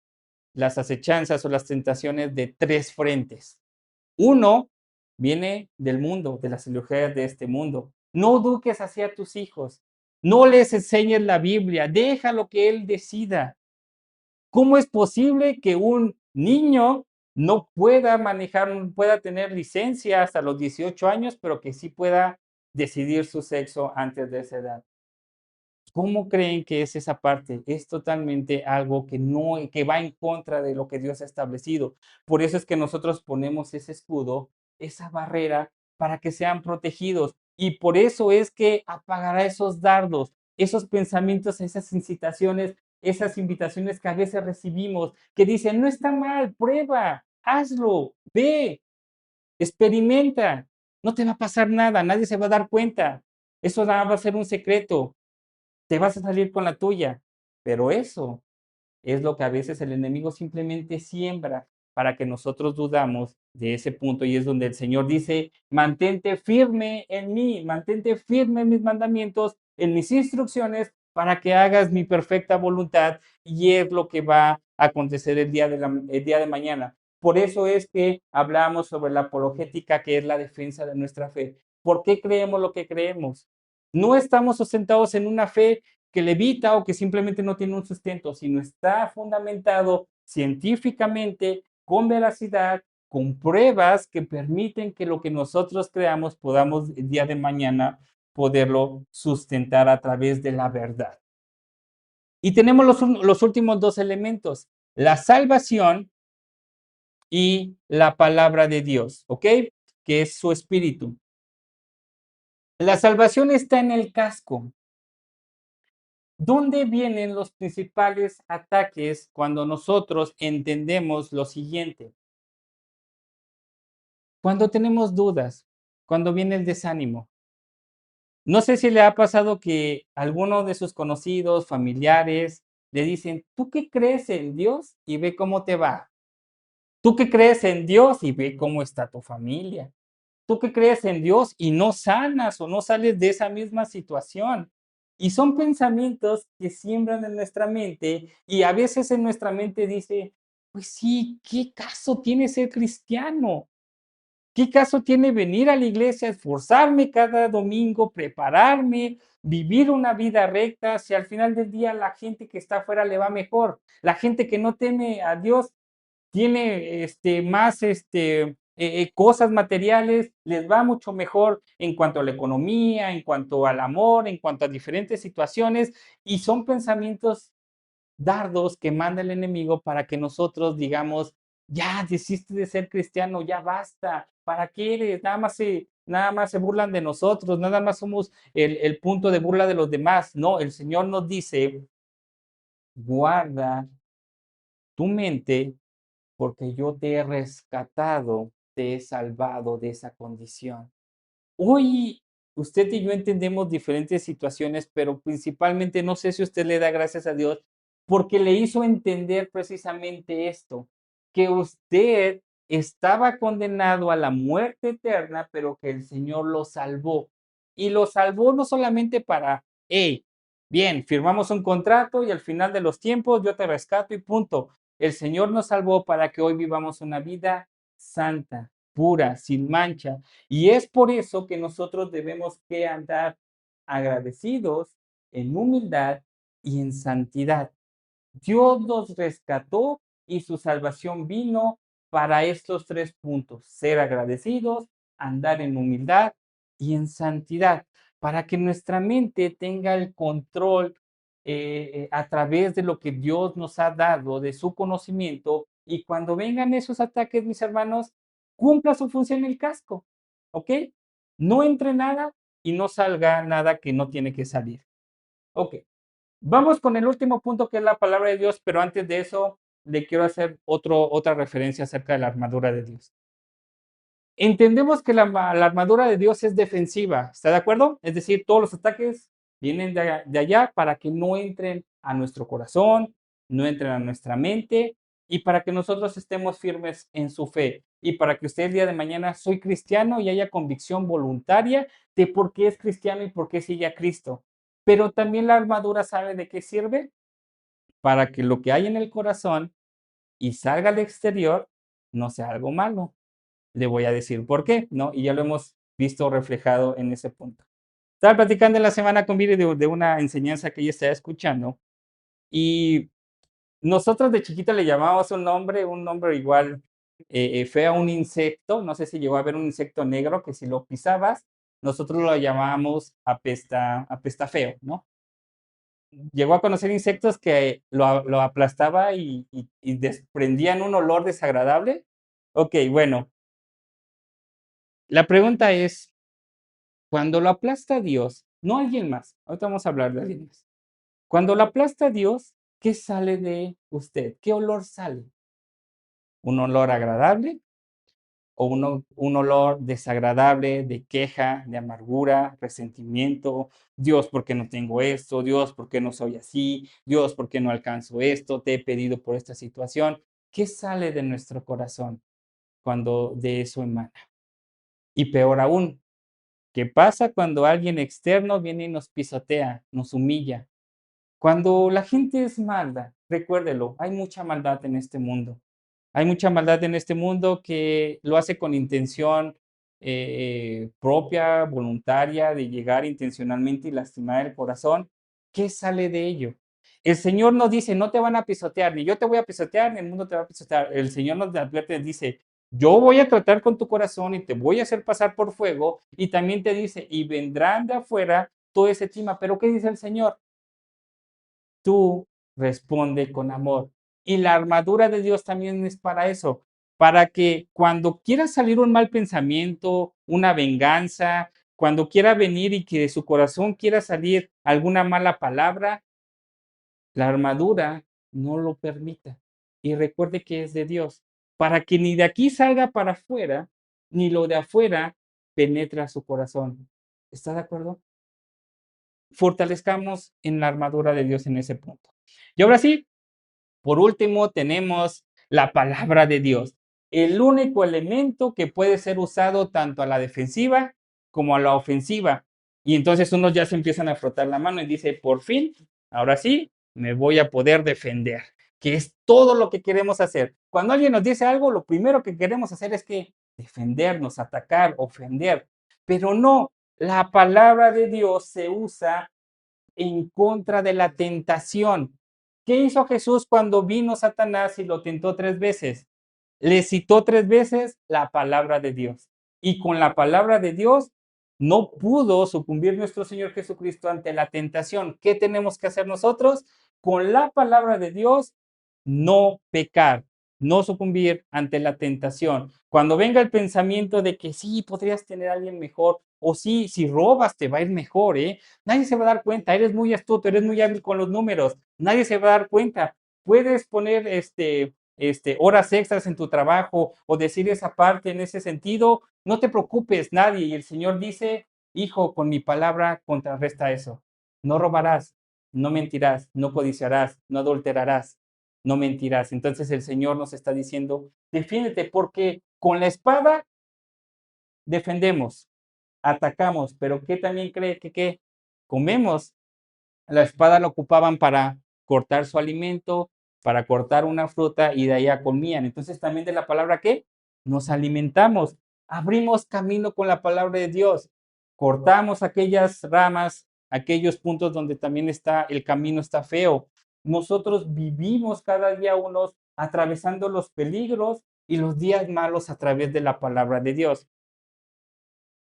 las acechanzas o las tentaciones de tres frentes. Uno viene del mundo, de las ideologías de este mundo. No eduques hacia tus hijos. No les enseñes la Biblia. Déjalo que él decida. ¿Cómo es posible que un niño no pueda manejar, pueda tener licencia hasta los 18 años, pero que sí pueda decidir su sexo antes de esa edad? ¿Cómo creen que es esa parte? Es totalmente algo que no, que va en contra de lo que Dios ha establecido. Por eso es que nosotros ponemos ese escudo, esa barrera, para que sean protegidos. Y por eso es que apagará esos dardos, esos pensamientos, esas incitaciones, esas invitaciones que a veces recibimos, que dicen, no está mal, prueba. hazlo, ve, experimenta. No te va a pasar nada, nadie se va a dar cuenta. Eso nada va a ser un secreto. Te vas a salir con la tuya. Pero eso es lo que a veces el enemigo simplemente siembra para que nosotros dudamos de ese punto, y es donde el Señor dice: mantente firme en mí, mantente firme en mis mandamientos, en mis instrucciones, para que hagas mi perfecta voluntad, y es lo que va a acontecer el día de mañana. Por eso es que hablamos sobre la apologética, que es la defensa de nuestra fe. ¿Por qué creemos lo que creemos? No estamos sustentados en una fe que levita o que simplemente no tiene un sustento, sino está fundamentado científicamente, con veracidad, con pruebas que permiten que lo que nosotros creamos podamos el día de mañana poderlo sustentar a través de la verdad. Y tenemos los últimos dos elementos, la salvación y la palabra de Dios, ¿ok? Que es su espíritu. La salvación está en el casco. ¿Dónde vienen los principales ataques cuando nosotros entendemos lo siguiente? Cuando tenemos dudas, cuando viene el desánimo. No sé si le ha pasado que algunos de sus conocidos, familiares, le dicen: ¿tú qué crees en Dios? Y ve cómo te va. ¿Tú qué crees en Dios? Y ve cómo está tu familia. ¿Tú qué crees en Dios? Y no sanas o no sales de esa misma situación. Y son pensamientos que siembran en nuestra mente, y a veces en nuestra mente dice: pues sí, ¿qué caso tiene ser cristiano? ¿Qué caso tiene venir a la iglesia, esforzarme cada domingo, prepararme, vivir una vida recta, si al final del día la gente que está afuera le va mejor? La gente que no teme a Dios tiene, más, cosas materiales, les va mucho mejor en cuanto a la economía, en cuanto al amor, en cuanto a diferentes situaciones, y son pensamientos dardos que manda el enemigo para que nosotros digamos: ya desiste de ser cristiano, ya basta, ¿para qué eres? Nada más se burlan de nosotros, nada más somos el punto de burla de los demás. No, el Señor nos dice: guarda tu mente, porque yo te he rescatado, te he salvado de esa condición. Hoy usted y yo entendemos diferentes situaciones, pero principalmente no sé si usted le da gracias a Dios porque le hizo entender precisamente esto, que usted estaba condenado a la muerte eterna, pero que el Señor lo salvó. Y lo salvó no solamente para: hey, bien, firmamos un contrato y al final de los tiempos yo te rescato y punto. El Señor nos salvó para que hoy vivamos una vida santa, pura, sin mancha, y es por eso que nosotros debemos que andar agradecidos, en humildad y en santidad. Dios nos rescató y su salvación vino para estos tres puntos: ser agradecidos, andar en humildad y en santidad, para que nuestra mente tenga el control a través de lo que Dios nos ha dado, de su conocimiento, y cuando vengan esos ataques, mis hermanos, cumpla su función el casco, ¿ok? No entre nada y no salga nada que no tiene que salir. Ok. Vamos con el último punto, que es la palabra de Dios, pero antes de eso, le quiero hacer otra referencia acerca de la armadura de Dios. Entendemos que la armadura de Dios es defensiva, ¿está de acuerdo? Es decir, todos los ataques vienen de allá para que no entren a nuestro corazón, no entren a nuestra mente, y para que nosotros estemos firmes en su fe. Y para que usted el día de mañana soy cristiano y haya convicción voluntaria de por qué es cristiano y por qué sigue a Cristo. Pero también la armadura, ¿sabe de qué sirve? Para que lo que hay en el corazón y salga al exterior no sea algo malo. Le voy a decir por qué, ¿no? Y ya lo hemos visto reflejado en ese punto. Estaba platicando en la semana con Viri de una enseñanza que ella estaba escuchando, y nosotros de chiquito le llamábamos un nombre igual feo a un insecto. No sé si llegó a ver un insecto negro que si lo pisabas, nosotros lo llamábamos apesta feo, ¿no? Llegó a conocer insectos que lo aplastaba y desprendían un olor desagradable. Ok, bueno, la pregunta es, cuando lo aplasta Dios, no alguien más, ahorita vamos a hablar de alguien más. Cuando lo aplasta Dios, ¿qué sale de usted? ¿Qué olor sale? ¿Un olor agradable o un olor desagradable de queja, de amargura, resentimiento? Dios, ¿por qué no tengo esto? Dios, ¿por qué no soy así? Dios, ¿por qué no alcanzo esto? Te he pedido por esta situación. ¿Qué sale de nuestro corazón cuando de eso emana? Y peor aún, ¿qué pasa cuando alguien externo viene y nos pisotea, nos humilla? Cuando la gente es mala, recuérdelo, hay mucha maldad en este mundo. Hay mucha maldad en este mundo que lo hace con intención propia, voluntaria, de llegar intencionalmente y lastimar el corazón. ¿Qué sale de ello? El Señor nos dice, no te van a pisotear, ni yo te voy a pisotear, ni el mundo te va a pisotear. El Señor nos advierte, dice, yo voy a tratar con tu corazón y te voy a hacer pasar por fuego. Y también te dice, y vendrán de afuera todo ese clima. Pero ¿qué dice el Señor? Tú responde con amor. Y la armadura de Dios también es para eso, para que cuando quiera salir un mal pensamiento, una venganza, cuando quiera venir y que de su corazón quiera salir alguna mala palabra, la armadura no lo permita. Y recuerde que es de Dios, para que ni de aquí salga para afuera, ni lo de afuera penetra su corazón. ¿Está de acuerdo? Fortalezcamos en la armadura de Dios en ese punto. Y ahora sí, por último, tenemos la palabra de Dios, el único elemento que puede ser usado tanto a la defensiva como a la ofensiva. Y entonces unos ya se empiezan a frotar la mano y dice, por fin, ahora sí, me voy a poder defender, que es todo lo que queremos hacer. Cuando alguien nos dice algo, lo primero que queremos hacer es que defendernos, atacar, ofender. Pero no, la palabra de Dios se usa en contra de la tentación. ¿Qué hizo Jesús cuando vino Satanás y lo tentó 3 veces? Le citó 3 veces la palabra de Dios. Y con la palabra de Dios no pudo sucumbir nuestro Señor Jesucristo ante la tentación. ¿Qué tenemos que hacer nosotros? Con la palabra de Dios, no pecar, no sucumbir ante la tentación. Cuando venga el pensamiento de que sí, podrías tener a alguien mejor, o sí, si robas te va a ir mejor, ¿eh? Nadie se va a dar cuenta, eres muy astuto, eres muy hábil con los números, nadie se va a dar cuenta. Puedes poner horas extras en tu trabajo o decir esa parte en ese sentido, no te preocupes, nadie. Y el Señor dice, hijo, con mi palabra contrarresta eso. No robarás, no mentirás, no codiciarás, no adulterarás, no mentirás. Entonces el Señor nos está diciendo, defiéndete, porque con la espada defendemos, atacamos, pero ¿qué también cree que qué? Comemos? La espada la ocupaban para cortar su alimento, para cortar una fruta y de allá comían. Entonces también de la palabra ¿qué? Nos alimentamos, abrimos camino con la palabra de Dios, cortamos aquellas ramas, aquellos puntos donde también está el camino está feo. Nosotros vivimos cada día unos atravesando los peligros y los días malos a través de la palabra de Dios.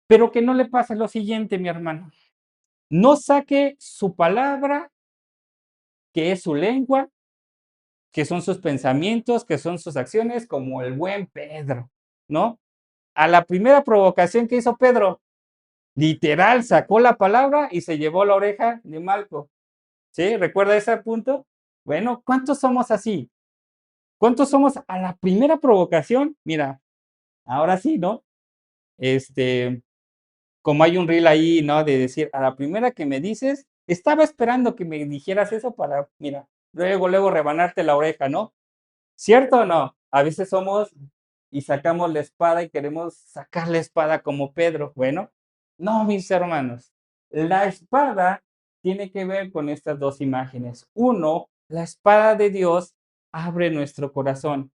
Pero que no le pase lo siguiente, mi hermano. No saque su palabra, que es su lengua, que son sus pensamientos, que son sus acciones, como el buen Pedro, ¿no? A la primera provocación que hizo Pedro, literal, sacó la palabra y se llevó la oreja de Malco. ¿Sí? ¿Recuerda ese punto? Bueno, ¿cuántos somos así? ¿Cuántos somos a la primera provocación? Mira, ahora sí, ¿no? Este, como hay un reel ahí, ¿no? De decir, a la primera que me dices, estaba esperando que me dijeras eso para, mira, luego rebanarte la oreja, ¿no? ¿Cierto o no? A veces somos y sacamos la espada y queremos sacar la espada como Pedro. Bueno, no, mis hermanos. La espada tiene que ver con estas dos imágenes. Uno, la espada de Dios abre nuestro corazón.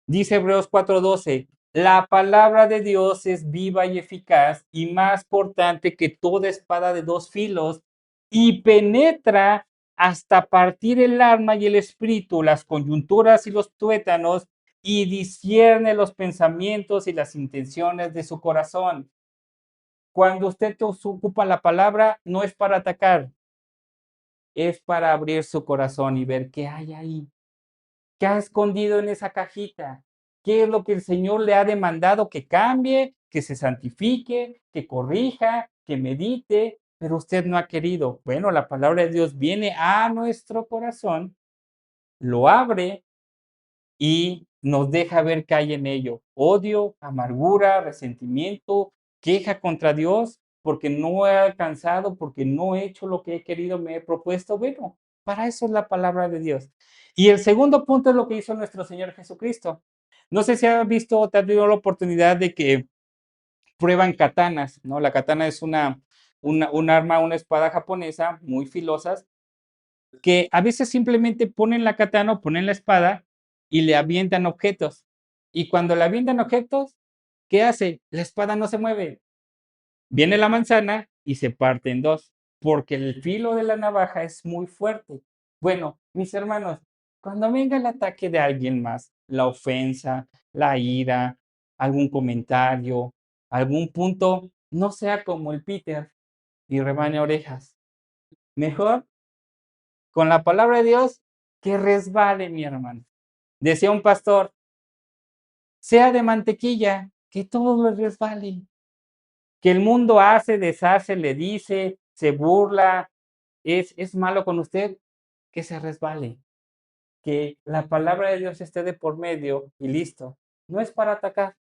Dice Hebreos 4:12, la palabra de Dios es viva y eficaz y más cortante que toda espada de 2 filos y penetra hasta partir el alma y el espíritu, las coyunturas y los tuétanos, y discierne los pensamientos y las intenciones de su corazón. Cuando usted ocupa la palabra, no es para atacar, es para abrir su corazón y ver qué hay ahí. ¿Qué ha escondido en esa cajita? ¿Qué es lo que el Señor le ha demandado que cambie, que se santifique, que corrija, que medite? Pero usted no ha querido. Bueno, la palabra de Dios viene a nuestro corazón, lo abre y nos deja ver que hay en ello odio, amargura, resentimiento, queja contra Dios, porque no he alcanzado, porque no he hecho lo que he querido, me he propuesto. Bueno, para eso es la palabra de Dios. Y el segundo punto es lo que hizo nuestro Señor Jesucristo. No sé si has visto o te has tenido la oportunidad de que prueban katanas, ¿no? La katana es un arma, una espada japonesa muy filosas, que a veces simplemente ponen la katana o ponen la espada y le avientan objetos. Y cuando le avientan objetos, ¿qué hace? La espada no se mueve. Viene la manzana y se parte en dos, porque el filo de la navaja es muy fuerte. Bueno, mis hermanos, cuando venga el ataque de alguien más, la ofensa, la ira, algún comentario, algún punto, no sea como el Peter y rebane orejas. Mejor con la palabra de Dios que resbale, mi hermano. Decía un pastor, sea de mantequilla, que todo le resbale. Que el mundo hace, deshace, le dice, se burla, es malo con usted, que se resbale. Que la palabra de Dios esté de por medio y listo. No es para atacar,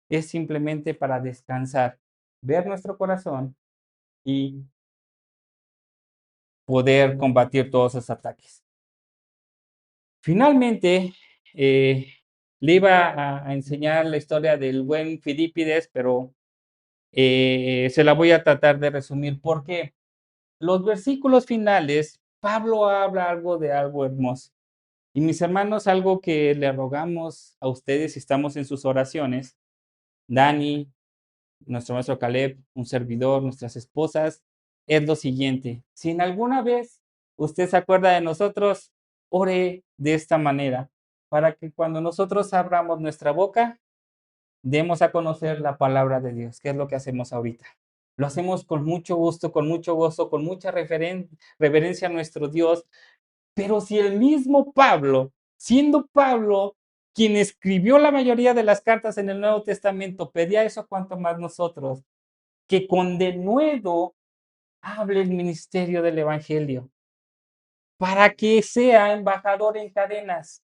es simplemente para descansar, ver nuestro corazón y poder combatir todos esos ataques. Finalmente, eh, le iba a enseñar la historia del buen Fidípides, pero se la voy a tratar de resumir. ¿Por qué? Los versículos finales, Pablo habla algo de algo hermoso. Y mis hermanos, algo que le rogamos a ustedes si estamos en sus oraciones, Dani, nuestro maestro Caleb, un servidor, nuestras esposas, es lo siguiente. Si en alguna vez usted se acuerda de nosotros, ore de esta manera, para que cuando nosotros abramos nuestra boca, demos a conocer la palabra de Dios, que es lo que hacemos ahorita. Lo hacemos con mucho gusto, con mucho gozo, con mucha reverencia a nuestro Dios. Pero si el mismo Pablo, siendo Pablo quien escribió la mayoría de las cartas en el Nuevo Testamento, pedía eso, cuanto más nosotros, que con denuedo hable el ministerio del Evangelio, para que sea embajador en cadenas.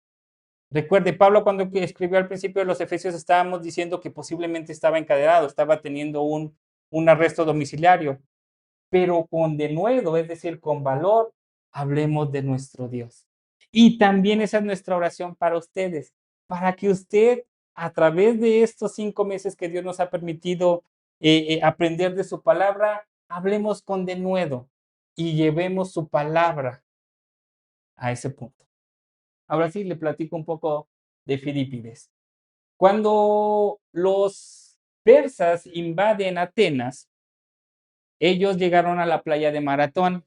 Recuerde, Pablo cuando escribió al principio de los Efesios estábamos diciendo que posiblemente estaba encadenado, estaba teniendo un arresto domiciliario, pero con denuedo, es decir, con valor, hablemos de nuestro Dios. Y también esa es nuestra oración para ustedes, para que usted, a través de estos 5 meses que Dios nos ha permitido aprender de su palabra, hablemos con denuedo y llevemos su palabra a ese punto. Ahora sí, le platico un poco de Filipides. Cuando los persas invaden Atenas, ellos llegaron a la playa de Maratón.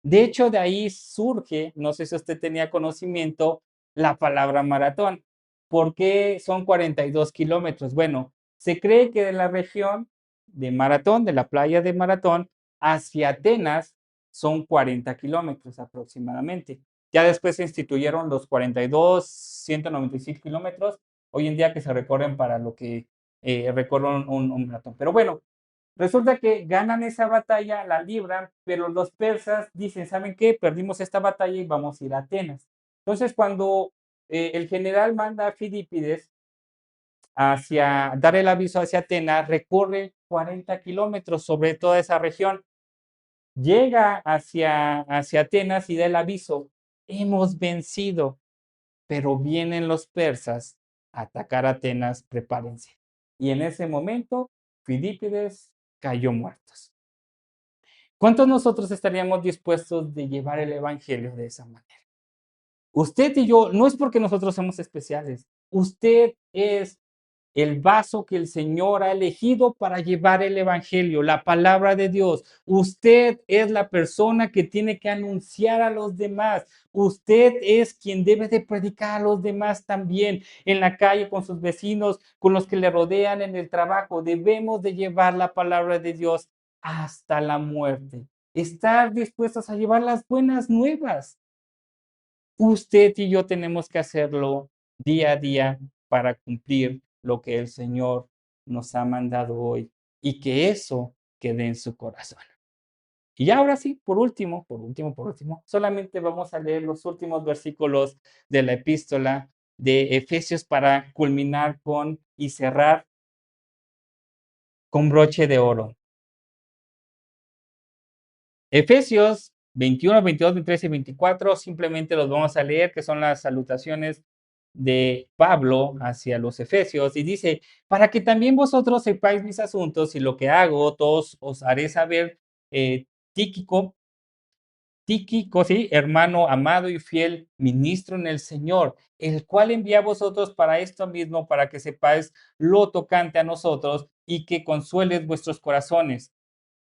De hecho, de ahí surge, no sé si usted tenía conocimiento, la palabra maratón. ¿Por qué son 42 kilómetros? Bueno, se cree que de la región de Maratón, de la playa de Maratón, hacia Atenas son 40 kilómetros aproximadamente. Ya después se instituyeron los 42, 196 kilómetros, hoy en día que se recorren para lo que recorre un maratón. Pero bueno, resulta que ganan esa batalla, la libran, pero los persas dicen, ¿saben qué? Perdimos esta batalla y vamos a ir a Atenas. Entonces, cuando el general manda a Fidípides hacia dar el aviso hacia Atenas, recorre 40 kilómetros sobre toda esa región, llega hacia Atenas y da el aviso, hemos vencido, pero vienen los persas a atacar Atenas, prepárense. Y en ese momento, Fidípides cayó muertos. ¿Cuántos nosotros estaríamos dispuestos de llevar el evangelio de esa manera? Usted y yo, no es porque nosotros somos especiales, usted es el vaso que el Señor ha elegido para llevar el evangelio, la palabra de Dios. Usted es la persona que tiene que anunciar a los demás. Usted es quien debe de predicar a los demás también en la calle, con sus vecinos, con los que le rodean en el trabajo. Debemos de llevar la palabra de Dios hasta la muerte. Estar dispuestos a llevar las buenas nuevas. Usted y yo tenemos que hacerlo día a día para cumplir lo que el Señor nos ha mandado hoy y que eso quede en su corazón. Y ahora sí, por último, solamente vamos a leer los últimos versículos de la epístola de Efesios para culminar con y cerrar con broche de oro. Efesios 21, 22, 23 y 24, simplemente los vamos a leer, que son las salutaciones de Pablo hacia los Efesios, y dice, para que también vosotros sepáis mis asuntos y lo que hago, todos os haré saber, Tíquico, Tíquico, sí, hermano amado y fiel ministro en el Señor, el cual envía a vosotros para esto mismo, para que sepáis lo tocante a nosotros y que consueles vuestros corazones.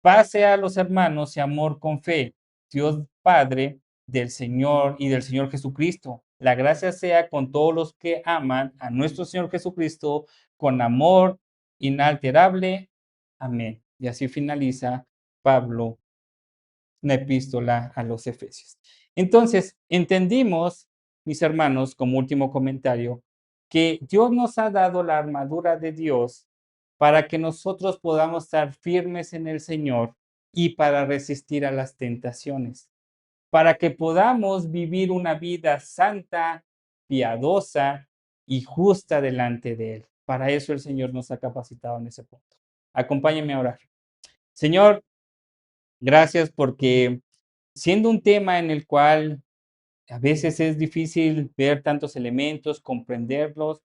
Pase a los hermanos y amor con fe. Dios Padre del Señor y del Señor Jesucristo. La gracia sea con todos los que aman a nuestro Señor Jesucristo con amor inalterable. Amén. Y así finaliza Pablo una epístola a los Efesios. Entonces, entendimos, mis hermanos, como último comentario, que Dios nos ha dado la armadura de Dios para que nosotros podamos estar firmes en el Señor y para resistir a las tentaciones, para que podamos vivir una vida santa, piadosa y justa delante de Él. Para eso el Señor nos ha capacitado en ese punto. Acompáñenme a orar. Señor, gracias porque siendo un tema en el cual a veces es difícil ver tantos elementos, comprenderlos,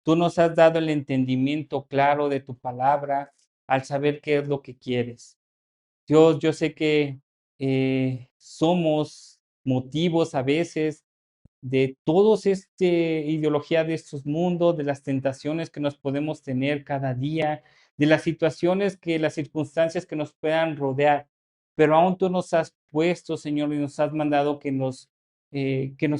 tú nos has dado el entendimiento claro de tu palabra al saber qué es lo que quieres. Dios, yo sé que somos motivos a veces de todos ideología de estos mundos, de las tentaciones que nos podemos tener cada día, de las situaciones las circunstancias que nos puedan rodear, pero aún tú nos has puesto, Señor, y nos has mandado que nos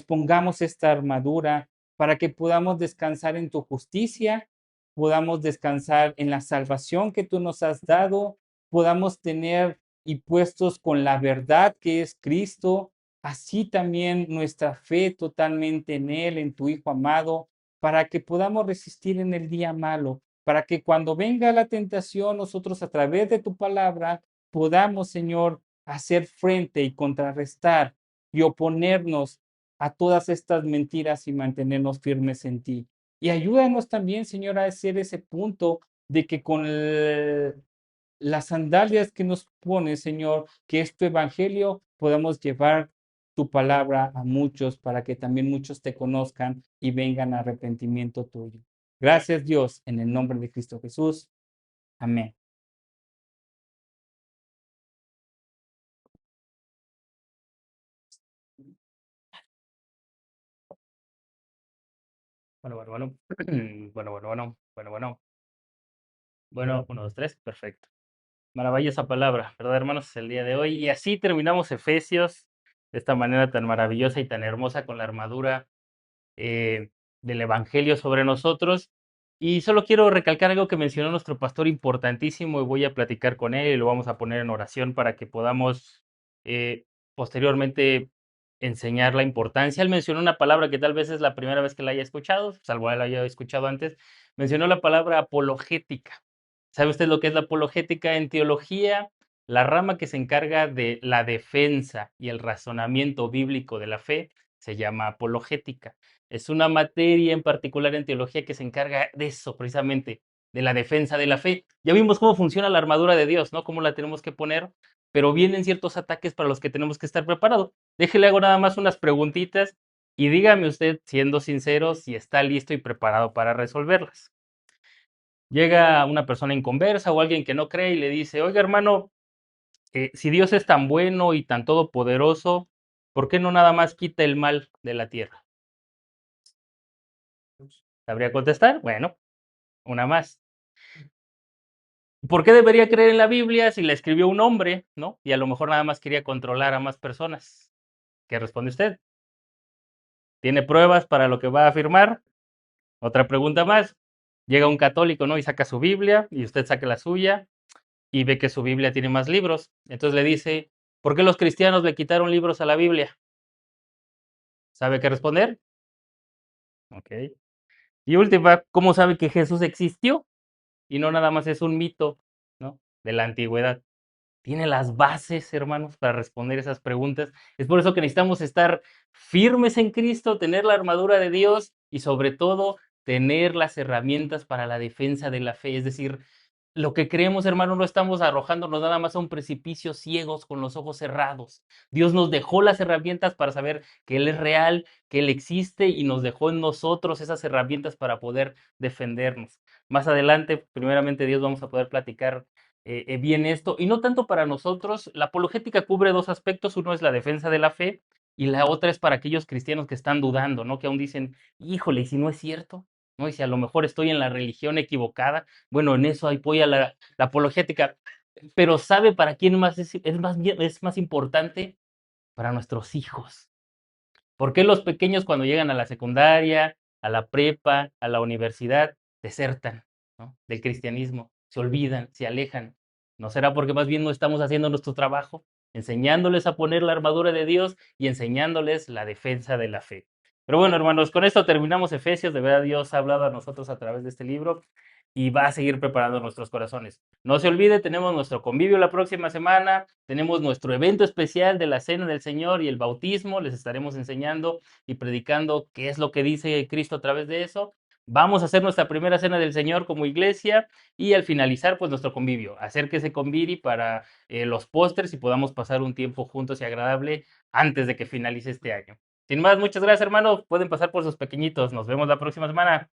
pongamos esta armadura para que podamos descansar en tu justicia, podamos descansar en la salvación que tú nos has dado, podamos tener y puestos con la verdad que es Cristo, así también nuestra fe totalmente en Él, en tu Hijo amado, para que podamos resistir en el día malo, para que cuando venga la tentación, nosotros a través de tu palabra podamos, Señor, hacer frente y contrarrestar y oponernos a todas estas mentiras y mantenernos firmes en ti. Y ayúdanos también, Señor, a hacer ese punto de que con las sandalias que nos pone, Señor, que es tu evangelio, podamos llevar tu palabra a muchos para que también muchos te conozcan y vengan a arrepentimiento tuyo. Gracias, Dios, en el nombre de Cristo Jesús. Amén. Bueno, bueno, bueno. Bueno, bueno, bueno. Bueno, bueno. Bueno, uno, dos, tres. Perfecto. Maravillosa palabra, ¿verdad, hermanos? El día de hoy. Y así terminamos Efesios de esta manera tan maravillosa y tan hermosa con la armadura eh, del Evangelio sobre nosotros. Y solo quiero recalcar algo que mencionó nuestro pastor importantísimo y voy a platicar con él y lo vamos a poner en oración para que podamos posteriormente enseñar la importancia. Él mencionó una palabra que tal vez es la primera vez que la haya escuchado, salvo él la haya escuchado antes. Mencionó la palabra apologética. ¿Sabe usted lo que es la apologética en teología? La rama que se encarga de la defensa y el razonamiento bíblico de la fe se llama apologética. Es una materia en particular en teología que se encarga de eso, precisamente, de la defensa de la fe. Ya vimos cómo funciona la armadura de Dios, ¿no? Cómo la tenemos que poner, pero vienen ciertos ataques para los que tenemos que estar preparados. Déjele hago nada más unas preguntitas y dígame usted, siendo sincero, si está listo y preparado para resolverlas. Llega una persona inconversa o alguien que no cree y le dice, oiga hermano, si Dios es tan bueno y tan todopoderoso, ¿por qué no nada más quita el mal de la tierra? ¿Sabría contestar? Bueno, una más. ¿Por qué debería creer en la Biblia si la escribió un hombre, no? Y a lo mejor nada más quería controlar a más personas. ¿Qué responde usted? ¿Tiene pruebas para lo que va a afirmar? Otra pregunta más. Llega un católico, ¿no? Y saca su Biblia y usted saca la suya y ve que su Biblia tiene más libros. Entonces le dice, ¿por qué los cristianos le quitaron libros a la Biblia? ¿Sabe qué responder? Ok. Y última, ¿cómo sabe que Jesús existió y no nada más es un mito, ¿no? De la antigüedad? Tiene las bases, hermanos, para responder esas preguntas. Es por eso que necesitamos estar firmes en Cristo, tener la armadura de Dios y sobre todo tener las herramientas para la defensa de la fe. Es decir, lo que creemos, hermano, no estamos arrojándonos nada más a un precipicio ciegos con los ojos cerrados. Dios nos dejó las herramientas para saber que Él es real, que Él existe y nos dejó en nosotros esas herramientas para poder defendernos. Más adelante, primeramente Dios, vamos a poder platicar bien esto. Y no tanto para nosotros, la apologética cubre dos aspectos. Uno es la defensa de la fe y la otra es para aquellos cristianos que están dudando, ¿no? Que aún dicen, híjole, ¿y si no es cierto? ¿No? Y si a lo mejor estoy en la religión equivocada, bueno, en eso apoya la apologética, pero ¿sabe para quién más es más importante? Para nuestros hijos. ¿Por qué los pequeños cuando llegan a la secundaria, a la prepa, a la universidad, desertan, ¿no? Del cristianismo, se olvidan, se alejan? ¿No será porque más bien no estamos haciendo nuestro trabajo, enseñándoles a poner la armadura de Dios y enseñándoles la defensa de la fe? Pero bueno, hermanos, con esto terminamos Efesios. De verdad, Dios ha hablado a nosotros a través de este libro y va a seguir preparando nuestros corazones. No se olvide, tenemos nuestro convivio la próxima semana, tenemos nuestro evento especial de la Cena del Señor y el bautismo. Les estaremos enseñando y predicando qué es lo que dice Cristo a través de eso. Vamos a hacer nuestra primera Cena del Señor como iglesia y al finalizar, pues nuestro convivio. Acérquese con Viri para los pósters y podamos pasar un tiempo juntos y agradable antes de que finalice este año. Sin más, muchas gracias, hermano. Pueden pasar por sus pequeñitos. Nos vemos la próxima semana.